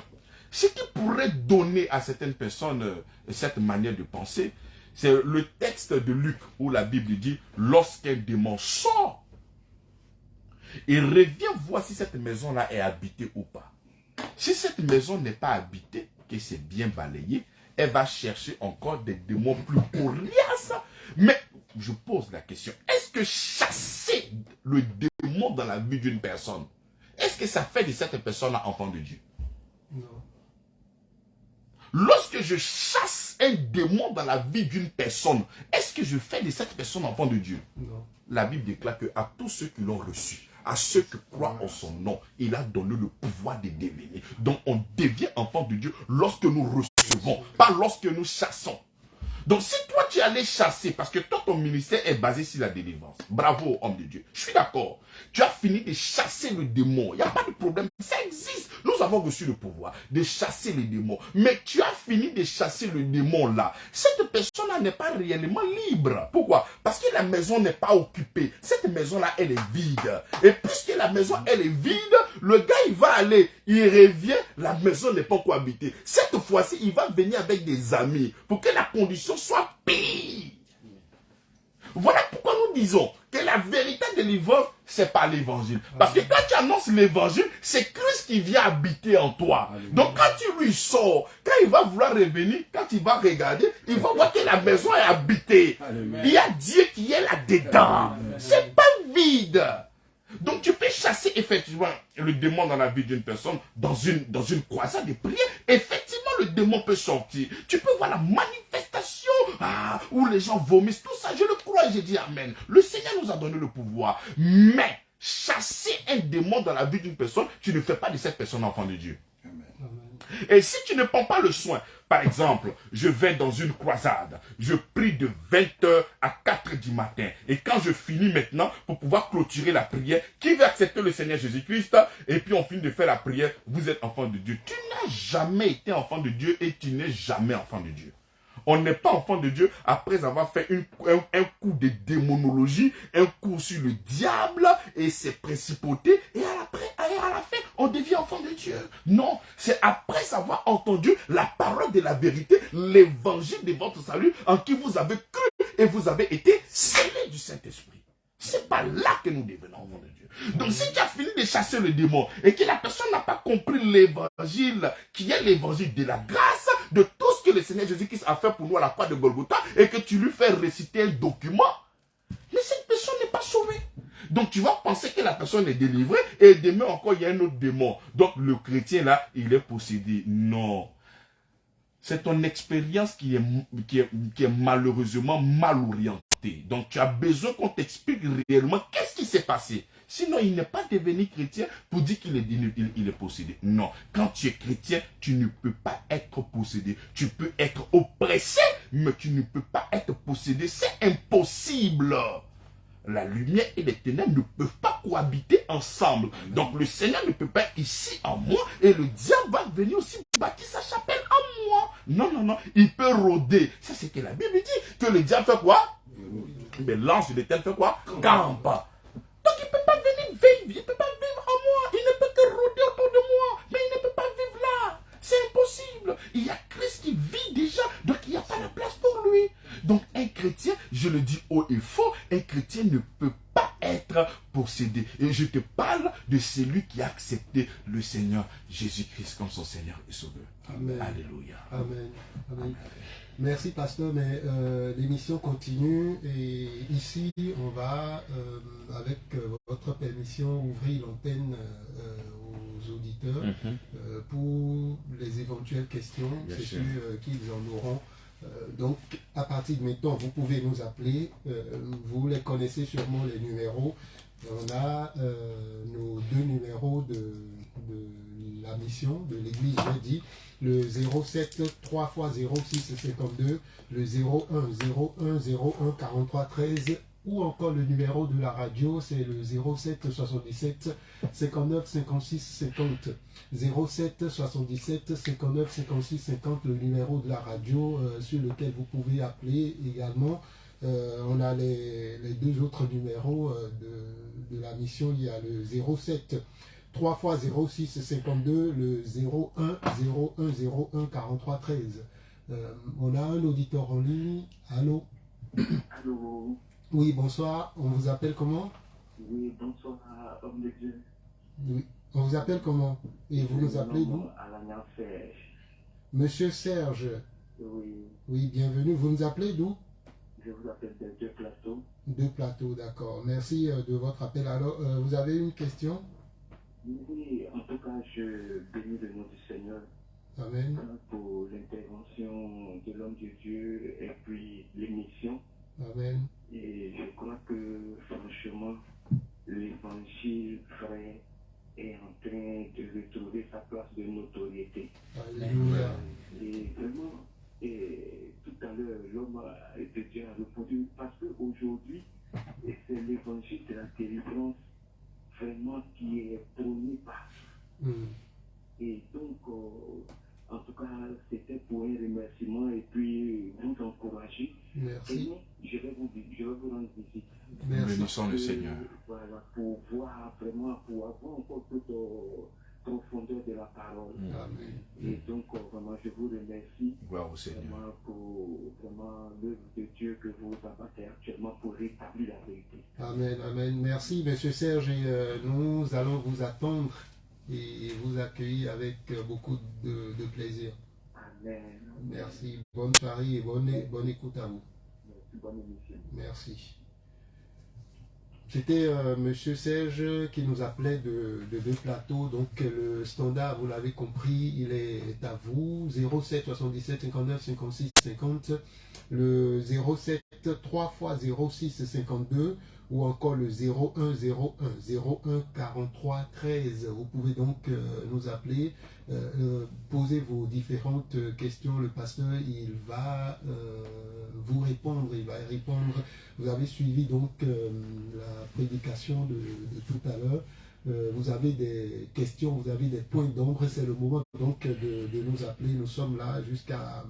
ce qui pourrait donner à certaines personnes cette manière de penser, c'est le texte de Luc où la Bible dit, lorsqu'un démon sort, il revient voir si cette maison-là est habitée ou pas. Si cette maison n'est pas habitée, que c'est bien balayé, elle va chercher encore des démons plus coriaces. Mais je pose la question, est-ce que chasser le démon dans la vie d'une personne, est-ce que ça fait de cette personne-là enfant de Dieu?
Non.
Lorsque je chasse un démon dans la vie d'une personne, est-ce que je fais de cette personne enfant de Dieu?
Non.
La Bible déclare que à tous ceux qui l'ont reçu, à ceux qui croient en son nom, il a donné le pouvoir de devenir. Donc on devient enfant de Dieu lorsque nous recevons, pas lorsque nous chassons. Donc si toi tu es allé chasser, parce que toi ton ministère est basé sur la délivrance, bravo homme de Dieu, je suis d'accord, tu as fini de chasser le démon, il n'y a pas de problème, ça existe, nous avons reçu le pouvoir de chasser les démons, mais tu as fini de chasser le démon là, cette personne-là n'est pas réellement libre. Pourquoi? Parce que la maison n'est pas occupée, cette maison-là elle est vide, et puisque la maison elle est vide, le gars il va aller, il revient, la maison n'est pas encore habitée, cette fois-ci il va venir avec des amis, pour que la condition soit pire. Voilà pourquoi nous disons que la véritable délivrance, c'est pas l'évangile. Parce que quand tu annonces l'évangile, c'est Christ qui vient habiter en toi. Donc quand tu lui sors, quand il va vouloir revenir, quand il va regarder, il va voir que la maison est habitée. Il y a Dieu qui est là-dedans. C'est pas vide. Donc tu peux chasser effectivement le démon dans la vie d'une personne, dans une croisade de prière. Effectivement, le démon peut sortir. Tu peux voir la manifestation où les gens vomissent, tout ça. Je le crois et je dis amen. Le Seigneur nous a donné le pouvoir. Mais chasser un démon dans la vie d'une personne, tu ne fais pas de cette personne enfant de Dieu.
Amen.
Et si tu ne prends pas le soin, par exemple, je vais dans une croisade, je prie de 20h à 4h du matin, et quand je finis maintenant, pour pouvoir clôturer la prière, qui veut accepter le Seigneur Jésus-Christ, et puis on finit de faire la prière, vous êtes enfant de Dieu. Tu n'as jamais été enfant de Dieu et tu n'es jamais enfant de Dieu. On n'est pas enfant de Dieu après avoir fait un coup de démonologie, un coup sur le diable et ses principautés, et à la fin, on devient enfant de Dieu. Non, c'est après avoir entendu la parole de la vérité, l'évangile de votre salut, en qui vous avez cru et vous avez été scellés du Saint-Esprit. C'est pas là que nous devenons enfants de Dieu. Donc si tu as fini de chasser le démon et que la personne n'a pas compris l'évangile, qui est l'évangile de la grâce, de tout ce que le Seigneur Jésus-Christ a fait pour nous à la croix de Golgotha, et que tu lui fais réciter un document, mais cette personne n'est pas sauvée. Donc tu vas penser que la personne est délivrée et demain encore il y a un autre démon. Donc le chrétien là, il est possédé. Non. C'est ton expérience qui est malheureusement mal orientée. Donc tu as besoin qu'on t'explique réellement qu'est-ce qui s'est passé. Sinon, il n'est pas devenu chrétien pour dire qu'il est possédé. Non, quand tu es chrétien, tu ne peux pas être possédé. Tu peux être oppressé, mais tu ne peux pas être possédé. C'est impossible. La lumière et les ténèbres ne peuvent pas cohabiter ensemble. Donc le Seigneur ne peut pas être ici en moi et le diable va venir aussi bâtir sa chapelle en moi. Non, non, non. Il peut rôder. C'est ce que la Bible dit. Que le diable fait quoi? Mais l'ange de l'Éternel fait quoi? Campe. Donc il ne peut pas venir vivre. Il ne peut pas vivre en moi. Il ne peut que rôder autour de moi. Mais il ne peut pas vivre là. C'est impossible. Il y a Christ qui vit déjà. Donc il n'y a pas de place pour lui. Donc un chrétien, je le dis haut et faux, un chrétien ne peut pas être possédé. Et je te parle de celui qui a accepté le Seigneur Jésus-Christ comme son Seigneur et Sauveur.
Amen.
Alléluia.
Amen. Amen. Merci pasteur, mais l'émission continue et ici on va, avec votre permission, ouvrir l'antenne aux auditeurs pour les éventuelles questions, c'est sûr qu'ils en auront. Donc à partir de maintenant, vous pouvez nous appeler, vous les connaissez sûrement les numéros. On a nos deux numéros de la mission de l'église jeudi, le 07 3 x 06 52, le 01 01 43 13, ou encore le numéro de la radio, c'est le 07 77 59 56 50. 07 77 59 56 50, le numéro de la radio sur lequel vous pouvez appeler également. On a les deux autres numéros de la mission. Il y a le 07 3 x 06 52, le 01 01 43 13. On a un auditeur en ligne. Allô?
Allô?
Oui, bonsoir. On vous appelle comment?
Oui, bonsoir, homme de Dieu.
Oui. On vous appelle comment? Et vous nous appelez d'où?
Alain Serge.
Monsieur Serge.
Oui.
Oui, bienvenue. Vous nous appelez d'où?
Je vous appelle de Deux Plateaux.
Deux Plateaux, d'accord. Merci de votre appel. Alors, vous avez une question?
Oui, en tout cas, je bénis le nom du Seigneur.
Amen.
Pour l'intervention de l'homme de Dieu et puis l'émission.
Amen.
Et je crois que, franchement, l'évangile vrai est en train de retrouver sa place de notoriété.
Alléluia.
Et vraiment, tout à l'heure, l'homme de Dieu a répondu, parce qu'aujourd'hui, c'est l'évangile de la délivrance vraiment qui est prôné partout. Et donc, en tout cas, c'était pour un remerciement et puis vous encourager.
Merci.
Et je vais vous rendre visite.
Merci.
Bénissons le Seigneur.
Voilà, pour voir vraiment, pour avoir encore toute profondeur de la parole.
Amen.
Et donc, vraiment, je vous remercie.
Gloire au Seigneur.
Vraiment pour vraiment l'œuvre de Dieu que vous abattez actuellement pour rétablir la vérité.
Amen, amen. Merci, monsieur Serge. Et nous allons vous attendre et vous accueillir avec beaucoup de plaisir.
Amen.
Merci. Bonne soirée et bonne écoute à vous.
Merci, bonne émission.
Merci. C'était monsieur Serge qui nous appelait de Deux Plateaux. Donc le standard, vous l'avez compris, il est à vous. 07 77 59 56 50. Le 07 3 x 06 52. ou encore le 0101 01 43 13. Vous pouvez donc nous appeler, poser vos différentes questions. Le pasteur, il va vous répondre, il va répondre. Vous avez suivi donc la prédication de tout à l'heure. Vous avez des questions, vous avez des points d'ombre, c'est le moment donc de nous appeler. Nous sommes là jusqu'à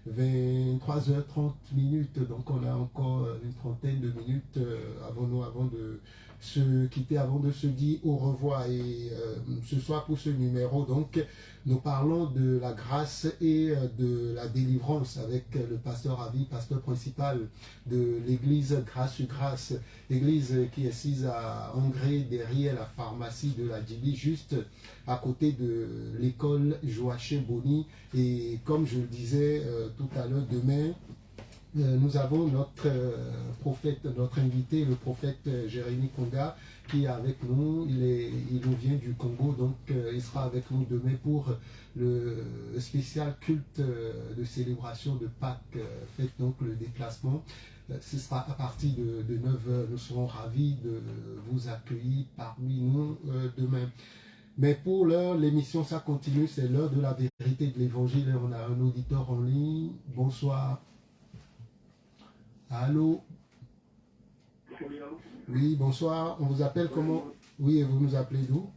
23h30 minutes, donc on a encore une trentaine de minutes avant de se quitter, avant de se dire au revoir. Et ce soir pour ce numéro, donc nous parlons de la grâce et de la délivrance avec le pasteur Avi, pasteur principal de l'église Grâce sur Grâce, l'église qui est assise à Angré derrière la pharmacie de la Djibi, juste à côté de l'école Joachim Boni. Et comme je le disais tout à l'heure, demain, nous avons notre prophète, notre invité, le prophète Jérémie Konga, qui est avec nous. Il nous vient du Congo, donc il sera avec nous demain pour le spécial culte de célébration de Pâques. Faites donc le déplacement. Ce sera à partir de 9h. Nous serons ravis de vous accueillir parmi nous demain. Mais pour l'heure, l'émission, ça continue. C'est l'heure de la vérité de l'évangile. On a un auditeur en ligne. Bonsoir. Allô? Oui, bonsoir. On vous appelle comment? Oui, et vous nous appelez d'où?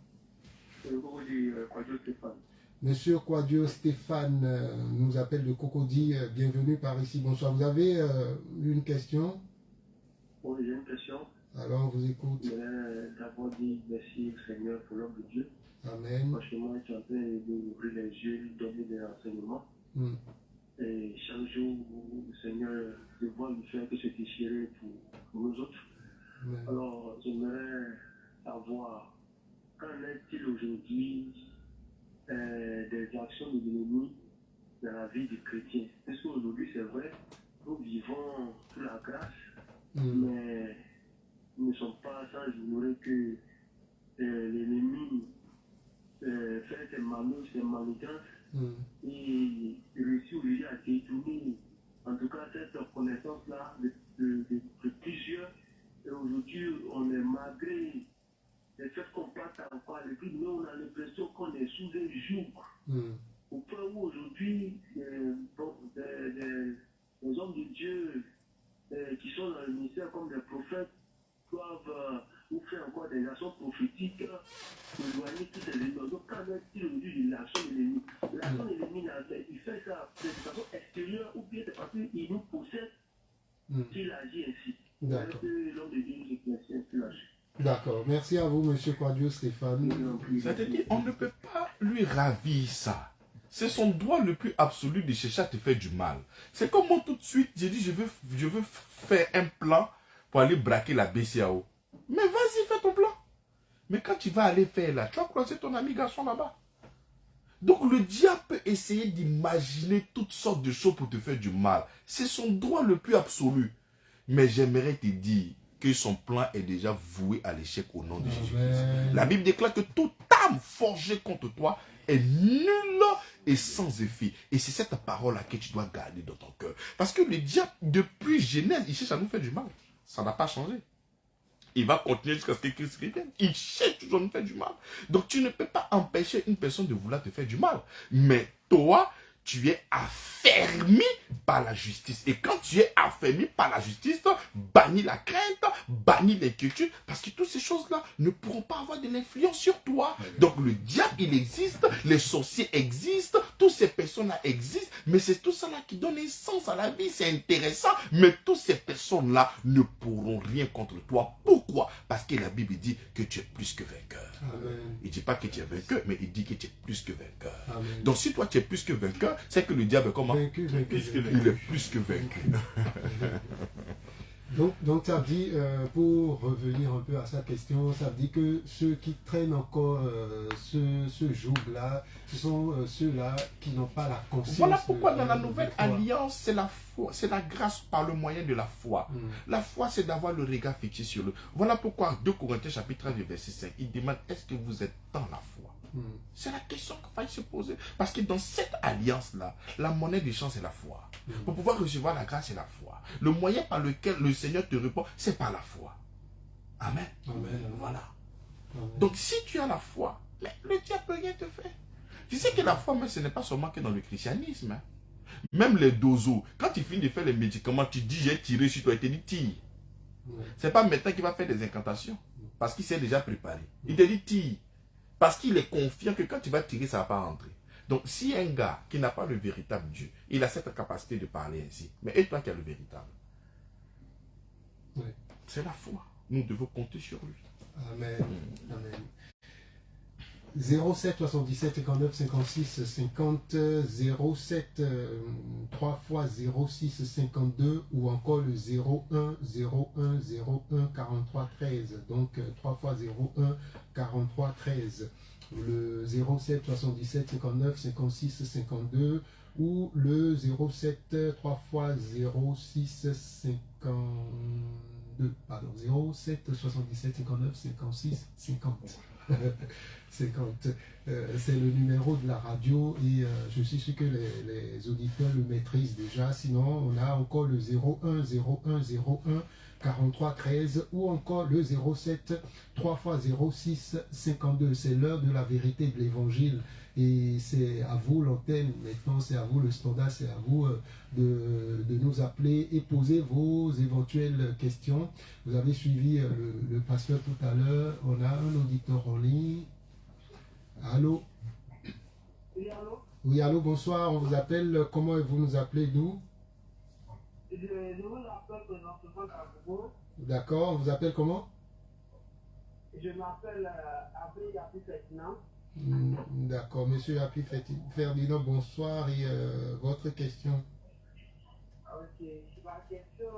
Monsieur Quadio Stéphane nous appelle de Cocody. Bienvenue par ici. Bonsoir. Vous avez une question?
Oui, j'ai une question.
Alors, on vous écoute.
Je voulais d'abord dire merci au Seigneur pour l'homme de Dieu.
Amen.
Franchement, je suis en train d'ouvrir les yeux, de donner des renseignements. Et chaque jour, le Seigneur, je vois lui faire que se déchirer pour nous autres.
Amen.
Alors, j'aimerais savoir, qu'en est-il aujourd'hui des actions de l'ennemi dans la vie du chrétien? Parce qu'aujourd'hui, c'est vrai, nous vivons sous la grâce, mais nous ne sommes pas sans ignorer que l'ennemi fait ses manœuvres, ses manigances, et réussit aujourd'hui à détourner, en tout cas, cette connaissance-là de plusieurs. Et aujourd'hui, on est malgré le fait qu'on passe encore le plus, mais on a l'impression qu'on est sous un joug. Au point où aujourd'hui, les hommes de Dieu qui sont dans le ministère comme des prophètes doivent ou faire encore des actions prophétiques pour éloigner tous ces ennemis. Donc, quand est-il aujourd'hui de l'action de l'ennemi? L'action de l'ennemi, il fait ça de façon extérieure ou bien c'est parce qu'il nous possède qu'il agit ainsi.
D'accord.
L'homme de Dieu nous éclaircit ainsi là-dessus.
D'accord. Merci à vous, monsieur Quadio Stéphane.
C'est-à-dire, on ne peut pas lui ravir ça. C'est son droit le plus absolu de chercher à te faire du mal. C'est comme moi tout de suite, j'ai dit je veux faire un plan pour aller braquer la BCAO. Mais vas-y, fais ton plan. Mais quand tu vas aller faire là, tu vas croiser ton ami garçon là-bas. Donc le diable peut essayer d'imaginer toutes sortes de choses pour te faire du mal. C'est son droit le plus absolu. Mais j'aimerais te dire que son plan est déjà voué à l'échec au nom de Jésus-Christ. La Bible déclare que toute âme forgée contre toi est nulle et sans effet. Et c'est cette parole-là que tu dois garder dans ton cœur. Parce que le diable, depuis Genèse, il cherche à nous faire du mal. Ça n'a pas changé. Il va continuer jusqu'à ce que Christ revienne. Il cherche toujours à nous faire du mal. Donc tu ne peux pas empêcher une personne de vouloir te faire du mal. Mais toi, tu es affermi par la justice. Et quand tu es affermi par la justice, bannis la crainte, bannis l'inquiétude, parce que toutes ces choses-là ne pourront pas avoir de l'influence sur toi. Donc le diable, il existe, les sorciers existent, toutes ces personnes-là existent, mais c'est tout ça là qui donne un sens à la vie, c'est intéressant, mais toutes ces personnes-là ne pourront rien contre toi. Pourquoi? Parce que la Bible dit que tu es plus que vainqueur.
Amen.
Il ne dit pas que tu es vainqueur, mais il dit que tu es plus que vainqueur.
Amen.
Donc si toi tu es plus que vainqueur, c'est que le diable est comment?
Vaincu.
Il est plus que vaincu.
Donc ça dit, pour revenir un peu à sa question, ça dit que ceux qui traînent encore ce joug-là, ce sont ceux-là qui n'ont pas la conscience.
Voilà pourquoi dans la
de
nouvelle
foi.
alliance, c'est la foi, c'est la grâce par le moyen de la foi. La foi, c'est d'avoir le regard fixé sur le. Voilà pourquoi 2 Corinthiens chapitre 13 verset 5, il demande, est-ce que vous êtes dans la foi? C'est la question qu'il faille se poser. Parce que dans cette alliance-là, la monnaie d'échange, c'est la foi. Pour pouvoir recevoir la grâce, c'est la foi. Le moyen par lequel le Seigneur te répond, c'est par la foi. Amen.
Amen.
Voilà.
Amen.
Donc si tu as la foi, mais le diable peut rien te faire. Tu sais que la foi, mais ce n'est pas seulement que dans le christianisme. Hein. Même les dozos, quand tu finis de faire les médicaments, tu dis j'ai tiré sur toi, il te dit tire.
Ouais.
C'est pas maintenant qu'il va faire des incantations. Parce qu'il s'est déjà préparé. Il te dit tire. Parce qu'il est confiant que quand tu vas tirer, ça ne va pas rentrer. Donc si un gars qui n'a pas le véritable Dieu, il a cette capacité de parler ainsi. Mais et toi qui as le véritable?
Ouais.
C'est la foi. Nous devons compter sur lui.
Amen. Amen. 07 77 59 56 50 07 3 fois 06 52 ou encore le 01 01 01 43 13. Donc 3 fois 01 43 13. Le 07 77 59 56 52 ou le 07 3 fois 06 52. Pardon, 07 77 59 56 50. 50. C'est le numéro de la radio et je suis sûr que les auditeurs le maîtrisent déjà. Sinon, on a encore le 01 01 01 43 13 ou encore le 07 3 fois 06 52. C'est l'heure de la vérité de l'évangile et c'est à vous l'antenne. Maintenant, c'est à vous le standard, c'est à vous de nous appeler et poser vos éventuelles questions. Vous avez suivi le pasteur tout à l'heure. On a un auditeur en ligne. Allô?
Oui, allô?
Oui, allô, bonsoir. On vous appelle. Comment vous nous appelez, d'où?
Je vous appelle présentement Kabogo.
D'accord. On vous appelle comment?
Je m'appelle Abé Yapi Ferdinand.
D'accord. Monsieur Happy Ferdinand, bonsoir. Et votre question?
Ok. Ma question,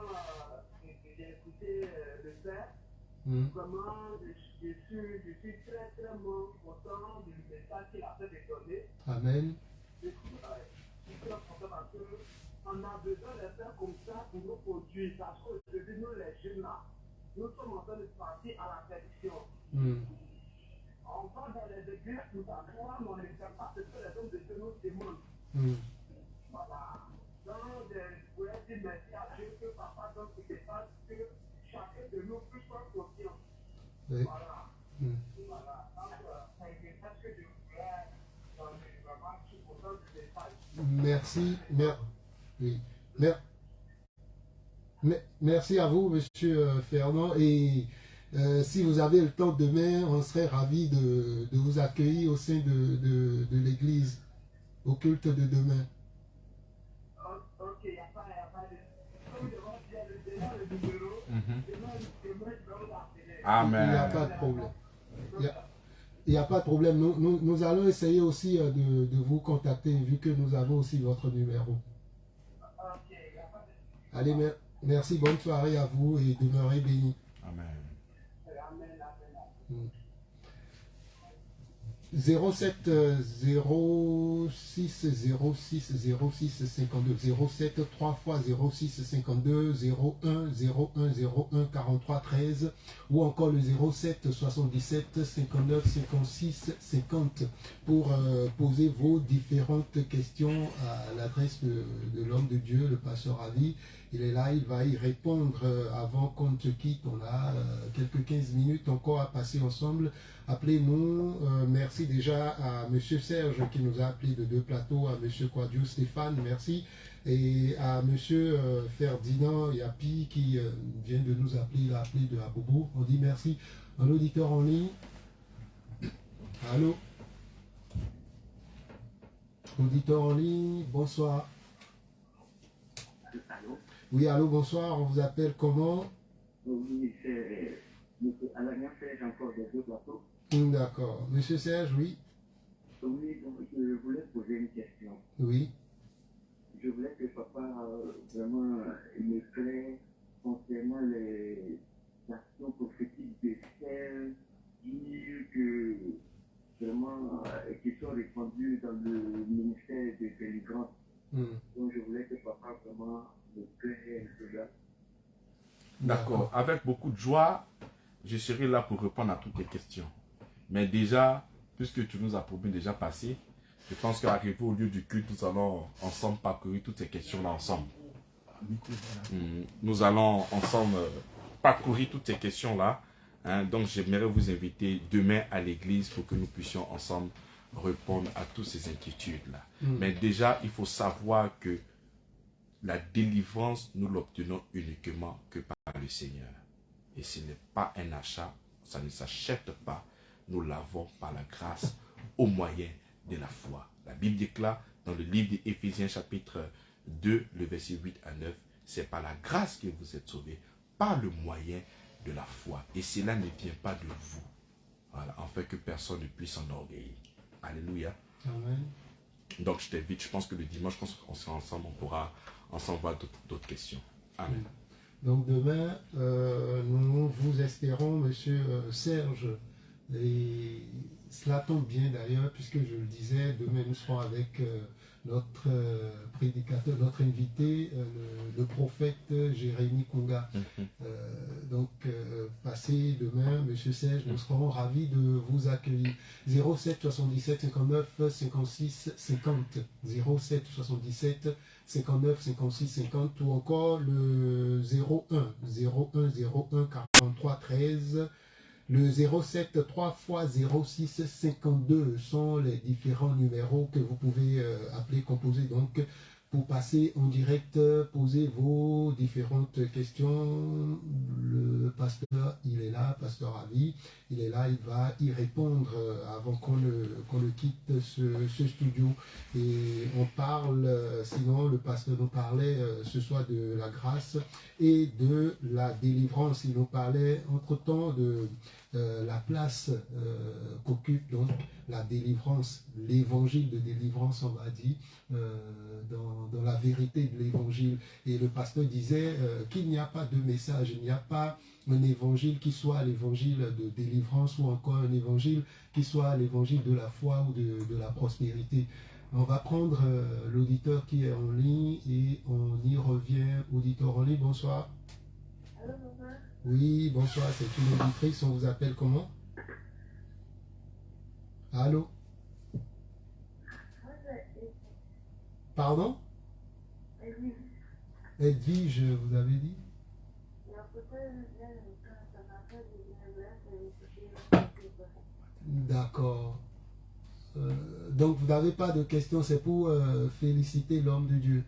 j'ai écouté le père. Vraiment, je suis très très content du message qu'il a fait de donner.
Amen.
Je suis très content parce qu'on a besoin de faire comme ça pour nous produire. Parce qu'aujourd'hui, nous les jeunes là, nous sommes en train de partir à la perdition. On va dans les églises, nous avons, mais on ne fait pas ce que les hommes de Dieu nous demandent. Voilà. Donc, je voulais dire merci à Dieu que papa donne ce message que chacun de nous puisse faire confiance.
Oui.
Voilà. Voilà. Donc, c'est un message que je voulais donner. Vraiment, je suis content du message.
Merci. Oui. Merci à vous, monsieur Fernand. Et si vous avez le temps demain, on serait ravis de vous accueillir au sein de l'église, au culte de demain.
Ok, il n'y a pas de... Comme je vais dire le numéro, demain, je vais vous appeler.
Amen.
Il n'y a pas de problème. Il n'y a pas de problème. Nous allons essayer aussi de vous contacter, vu que nous avons aussi votre numéro.
Ok, il n'y a pas de...
Allez, merci, bonne soirée à vous et demeurez bénis.
Amen.
Amen.
07 06 06 06 52 07 3 fois 06 52 01 01 01 43 13 ou encore le 07 77 59 56 50 pour poser vos différentes questions à l'adresse de l'homme de Dieu, le pasteur Ali. Il est là, il va y répondre avant qu'on ne se quitte. On a quelques 15 minutes encore à passer ensemble. Appelez-nous. Merci déjà à M. Serge qui nous a appelé de 2 plateaux, à M. Quadio Stéphane, merci. Et à M. Ferdinand Yapi qui vient de nous appeler, il a appelé de Abobo. On dit merci. Un auditeur en ligne. Allô? Auditeur en ligne, bonsoir.
Allô?
Oui, allô, bonsoir. On vous appelle comment?
Oui, c'est M. Alagna Serge, encore des 2 plateaux.
D'accord. Monsieur Serge, oui?
Oui, donc je voulais poser une question.
Oui.
Je voulais que papa vraiment m'éclaire concernant les actions prophétiques de celles que vraiment qui sont répandues dans le ministère de délivrance. Donc je voulais que papa vraiment m'éclaire cela.
D'accord. Avec beaucoup de joie, je serai là pour répondre à toutes les questions. Mais déjà, puisque tu nous as promis déjà passé, je pense qu'arrivé au lieu du culte, nous allons ensemble parcourir toutes ces questions-là ensemble. Nous allons ensemble parcourir toutes ces questions-là Hein, donc j'aimerais vous inviter demain à l'église pour que nous puissions ensemble répondre à toutes ces inquiétudes-là. Mais déjà, il faut savoir que la délivrance, nous l'obtenons uniquement que par le Seigneur. Et ce n'est pas un achat, ça ne s'achète pas. Nous l'avons par la grâce au moyen de la foi. La Bible déclare dans le livre d'Éphésiens chapitre 2, le verset 8 à 9, c'est par la grâce que vous êtes sauvés, par le moyen de la foi. Et cela ne vient pas de vous. Voilà, en fait que personne ne puisse s'enorgueillir. Alléluia.
Amen.
Donc je t'invite, je pense que le dimanche, quand on sera ensemble, on pourra ensemble voir d'autres questions. Amen.
Donc demain, nous vous espérons, monsieur Serge, et cela tombe bien d'ailleurs, puisque je le disais, demain nous serons avec notre prédicateur, notre invité, le prophète Jérémy Konga. Donc passez demain, monsieur Serge, nous serons ravis de vous accueillir. 07 77 59 56 50, 07 77 59 56 50, ou encore le 01 43 13, le 07 3 x 06 52 sont les différents numéros que vous pouvez appeler, composer donc pour passer en direct, poser vos différentes questions. Le pasteur, il est là, pasteur Ravi, il est là, il va y répondre avant qu'on ne quitte ce studio. Et on parle, sinon le pasteur nous parlait ce soir de la grâce et de la délivrance. Il nous parlait entre-temps de la place qu'occupe donc la délivrance, l'évangile de délivrance, on va dire, dans la vérité de l'évangile. Et le pasteur disait qu'il n'y a pas de message, il n'y a pas un évangile qui soit l'évangile de délivrance ou encore un évangile qui soit l'évangile de la foi ou de la prospérité. On va prendre l'auditeur qui est en ligne et on y revient. Auditeur en ligne, bonsoir.
Allô, bonsoir.
Oui, bonsoir, c'est une auditrice, on vous appelle comment? Allô? Pardon? Edwige, vous avez dit? D'accord. Donc vous n'avez pas de questions, c'est pour féliciter l'homme de Dieu.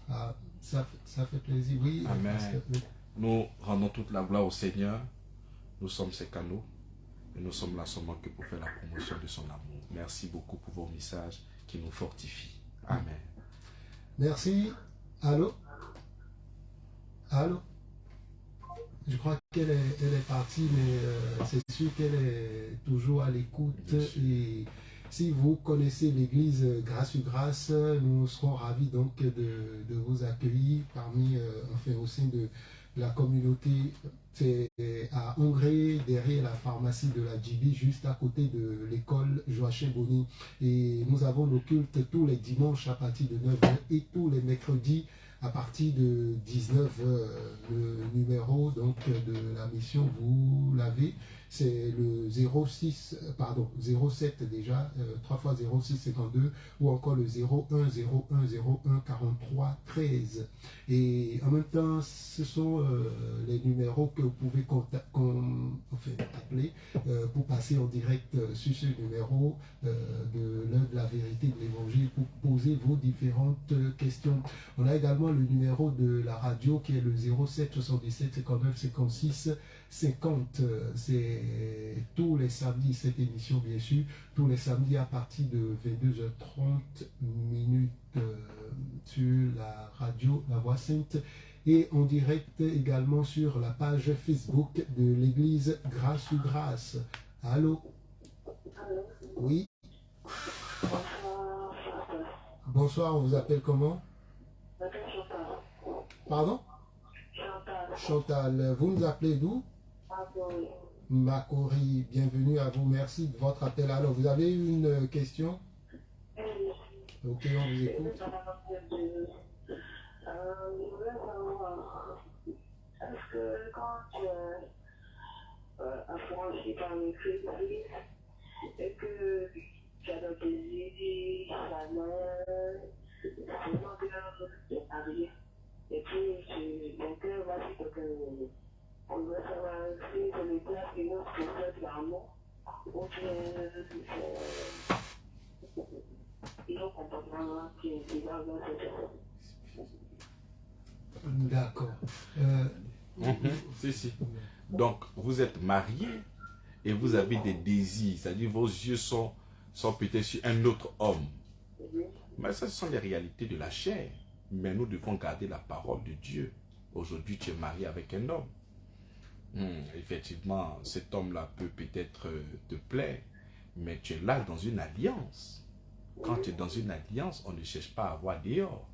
Ah, ça fait plaisir, oui.
Amen.
Oui.
Nous rendons toute la gloire au Seigneur. Nous sommes ses canaux. Et nous sommes là seulement que pour faire la promotion de son amour. Merci beaucoup pour vos messages qui nous fortifient. Amen.
Merci. Allô? Allô? Je crois qu'elle est partie, mais c'est sûr qu'elle est toujours à l'écoute. Et si vous connaissez l'église Grâce sur Grâce, nous serons ravis donc de vous accueillir parmi, enfin au sein de la communauté. C'est à Hongrie, derrière la pharmacie de la Djibi, juste à côté de l'école Joachim Bonny. Et nous avons nos cultes tous les dimanches à partir de 9h et tous les mercredis à partir de 19h. Le numéro donc de la mission, vous l'avez, c'est le 07 déjà, 3 fois 06 52, ou encore le 01 01 43 13. Et en même temps, ce sont les numéros que vous pouvez appeler pour passer en direct sur ce numéro de l'heure de la vérité de l'évangile pour poser vos différentes questions. On a également le numéro de la radio qui est le 07 77 59 56 50. C'est tous les samedis, cette émission bien sûr, tous les samedis à partir de 22h30 sur la radio La Voix Sainte et en direct également sur la page Facebook de l'église Grâce sur Grâce. Allô? Oui? Bonsoir, on vous appelle comment? Pardon? Chantal, vous nous appelez d'où? Macori, bienvenue à vous, merci de votre appel. Alors, vous avez une question? Ok, on vous écoute.
Je voulais savoir, est-ce que quand tu es affranchi par le Christ et que tu as des désirs, salaire, vraiment bien arrière, et puis ton cœur va sur quelqu'un, On doit savoir si c'est le diable qui nous possède l'amour ou bien c'est nos comportements qui va dans cette chose.
D'accord.
Si. Donc, vous êtes marié et vous avez des désirs, c'est-à-dire vos yeux sont peut-être sur un autre homme. Mais ça, ce sont les réalités de la chair. Mais nous devons garder la parole de Dieu. Aujourd'hui, tu es marié avec un homme. Effectivement, cet homme-là peut peut-être te plaire, mais tu es là dans une alliance. Quand tu es dans une alliance, on ne cherche pas à avoir dehors.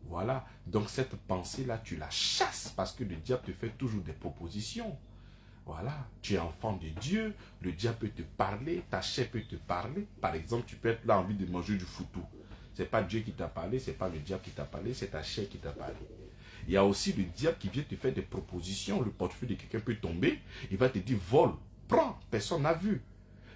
Voilà. Donc cette pensée-là, tu la chasses parce que le diable te fait toujours des propositions. Voilà. Tu es enfant de Dieu, le diable peut te parler, ta chair peut te parler. Par exemple, tu peux être là envie de manger du foutou. Ce n'est pas Dieu qui t'a parlé, ce n'est pas le diable qui t'a parlé, c'est ta chair qui t'a parlé. Il y a aussi le diable qui vient te faire des propositions. Le portefeuille de quelqu'un peut tomber, il va te dire vole, prends, personne n'a vu.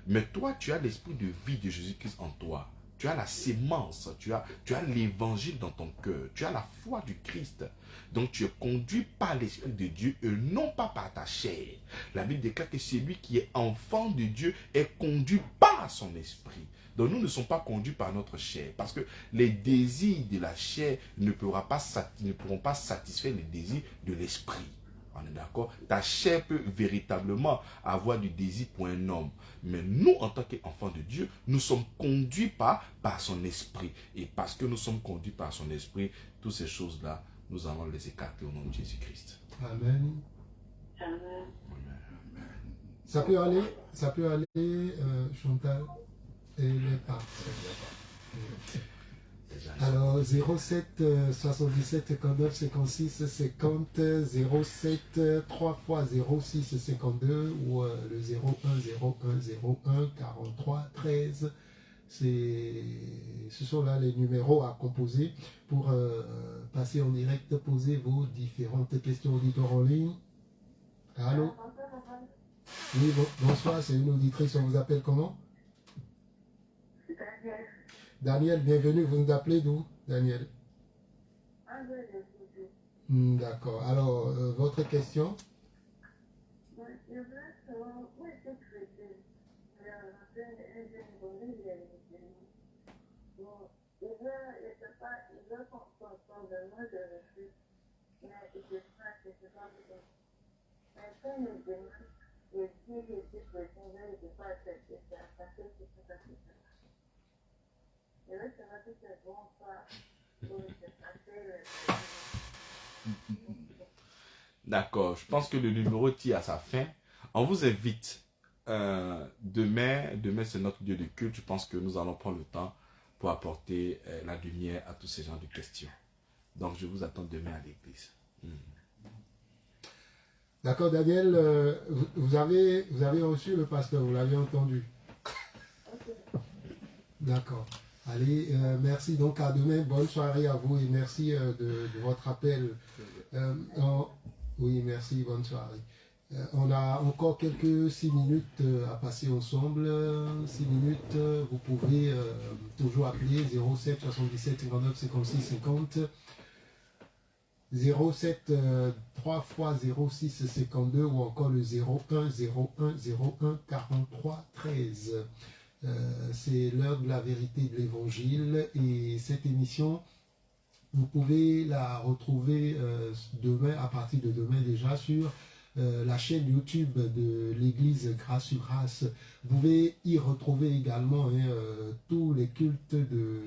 Mais toi, tu as l'esprit de vie de Jésus-Christ en toi. Tu as la sémence, tu as l'évangile dans ton cœur, tu as la foi du Christ. Donc tu es conduit par l'Esprit de Dieu et non pas par ta chair. La Bible déclare que celui qui est enfant de Dieu est conduit par son esprit. Donc nous ne sommes pas conduits par notre chair. Parce que les désirs de la chair ne pourront pas satisfaire les désirs de l'esprit. On est d'accord? Ta chair peut véritablement avoir du désir pour un homme. Mais nous, en tant qu'enfants de Dieu, nous sommes conduits par son esprit. Et parce que nous sommes conduits par son esprit, toutes ces choses-là, nous allons les écarter au nom de Jésus-Christ.
Amen.
Amen.
Ça peut aller, Chantal. Et les parts. Alors 07 77 59 56 50 07 3 fois 06 52 ou le 01 43 13. Ce sont là les numéros à composer pour passer en direct, poser vos différentes questions auditeurs en ligne. Allô? Oui, bonsoir, c'est une auditrice, on vous appelle comment? Daniel, bienvenue, vous nous appelez d'où, Daniel? D'accord, alors, votre question?
D'accord, je pense que le numéro tire à sa fin. On vous invite. Demain c'est notre Dieu de culte. Je pense que nous allons prendre le temps pour apporter la lumière à tous ces gens de questions. Donc je vous attends demain à l'église.
D'accord, Daniel, vous avez reçu le pasteur, vous l'avez entendu. D'accord. Allez, merci donc à demain. Bonne soirée à vous et merci de votre appel. Oui, merci, bonne soirée. On a encore quelques 6 minutes à passer ensemble. 6 minutes, vous pouvez toujours appeler 07 77 59 56 50. 07 3 fois 06 52 ou encore le 01 43 13. C'est l'heure de la vérité de l'évangile et cette émission, vous pouvez la retrouver demain, à partir de demain déjà, sur la chaîne YouTube de l'église Grâce sur Grâce. Vous pouvez y retrouver également tous les cultes de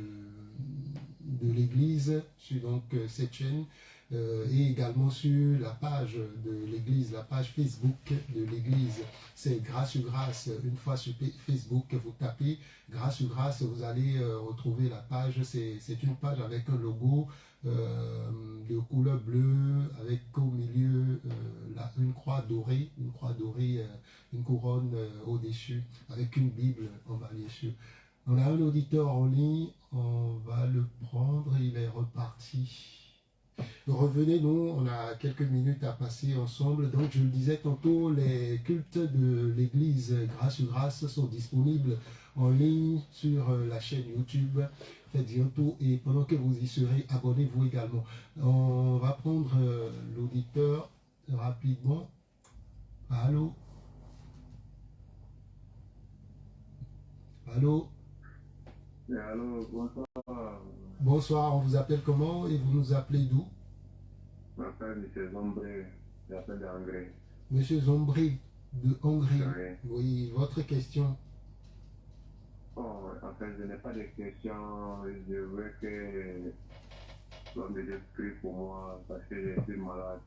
l'église sur donc, cette chaîne. Et également sur la page de l'église, la page Facebook de l'église, c'est Grâce sur Grâce. Une fois sur Facebook, vous tapez Grâce sur Grâce, vous allez retrouver la page. C'est une page avec un logo de couleur bleue, avec au milieu une croix dorée, une couronne au-dessus, avec une Bible en bas bien sûr. On a un auditeur en ligne, on va le prendre, il est reparti. Revenez, nous, on a quelques minutes à passer ensemble. Donc, je le disais tantôt, les cultes de l'église Grâce sur Grâce sont disponibles en ligne sur la chaîne YouTube. Faites-y un tour et pendant que vous y serez, abonnez-vous également. On va prendre l'auditeur rapidement. Allô? Allô?
Allô, bonsoir.
Bonsoir, on vous appelle comment et vous nous appelez d'où?
Je m'appelle M. Zombré, j'appelle d'Angers.
Monsieur Zombri de Hongrie.
Oui.
Oui, votre question.
Bon, en fait, je n'ai pas de questions. Je veux que l'homme de Dieu prie pour moi parce que je suis malade.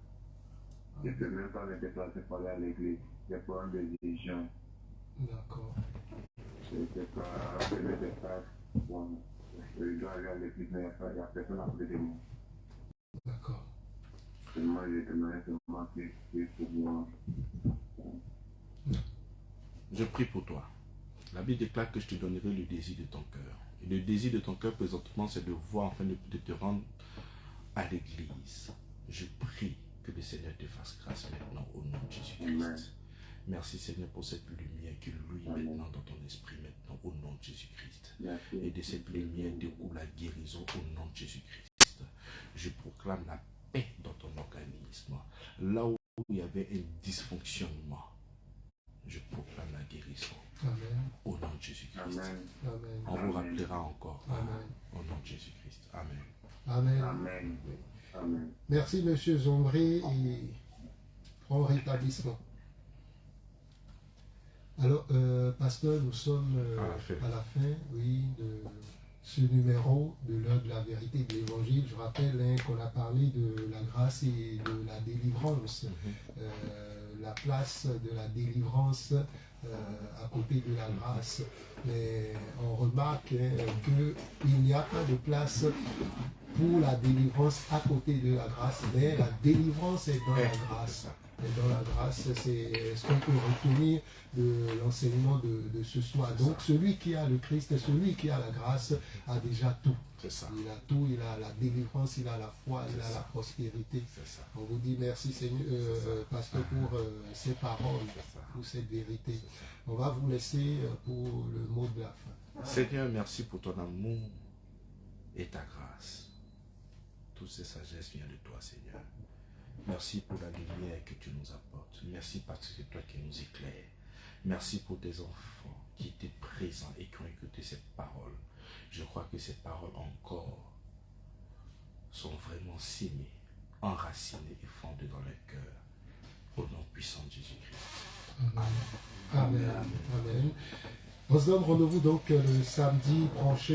Je ne peux même pas me déplacer pour aller à l'église. J'ai problème de vision.
D'accord.
Je ne sais pas, je me déplace. Bon, je dois aller à l'église, mais il n'y a personne à côté de moi.
D'accord.
Seulement, je demandais seulement qu'il prie pour moi.
Je prie pour toi. La Bible déclare que je te donnerai le désir de ton cœur. Et le désir de ton cœur présentement, c'est de voir, enfin de te rendre à l'église. Je prie que le Seigneur te fasse grâce maintenant au nom de Jésus-Christ. Merci Seigneur pour cette lumière qui luit maintenant dans ton esprit maintenant au nom de Jésus-Christ. Et de cette lumière découle la guérison au nom de Jésus-Christ. Je proclame la paix dans ton organisme. Là où il y avait un dysfonctionnement, je proclame la guérison.
Amen.
Au nom de Jésus-Christ.
Amen.
Amen.
On vous rappellera encore.
Amen.
Au nom de Jésus-Christ. Amen.
Amen.
Amen. Amen.
Merci Monsieur Zombri et prompt rétablissement. Alors, pasteur, nous sommes à la fin, oui, de ce numéro de l'heure de la vérité de l'évangile. Je rappelle qu'on a parlé de la grâce et de la délivrance. La place de la délivrance à côté de la grâce. Mais on remarque qu'il n'y a pas de place pour la délivrance à côté de la grâce, mais la délivrance est dans la grâce. Et dans la grâce, c'est ce qu'on peut retenir de l'enseignement de ce soir. Donc celui qui a le Christ, celui qui a la grâce, a déjà tout.
C'est ça.
Il a tout, il a la délivrance, il a la foi, il a la prospérité.
C'est ça.
On vous dit merci Seigneur, pasteur, pour ces paroles, pour cette vérité. On va vous laisser pour le mot de la fin.
Seigneur, merci pour ton amour et ta grâce. Toute cette sagesse vient de toi, Seigneur. Merci pour la lumière que tu nous apportes. Merci parce que c'est toi qui nous éclaires. Merci pour tes enfants qui étaient présents et qui ont écouté cette parole. Je crois que ces paroles encore sont vraiment sémées, enracinées et fondées dans leur cœur. Au nom puissant de Jésus-Christ.
Amen. Amen. Amen. On se donne rendez-vous donc le samedi prochain.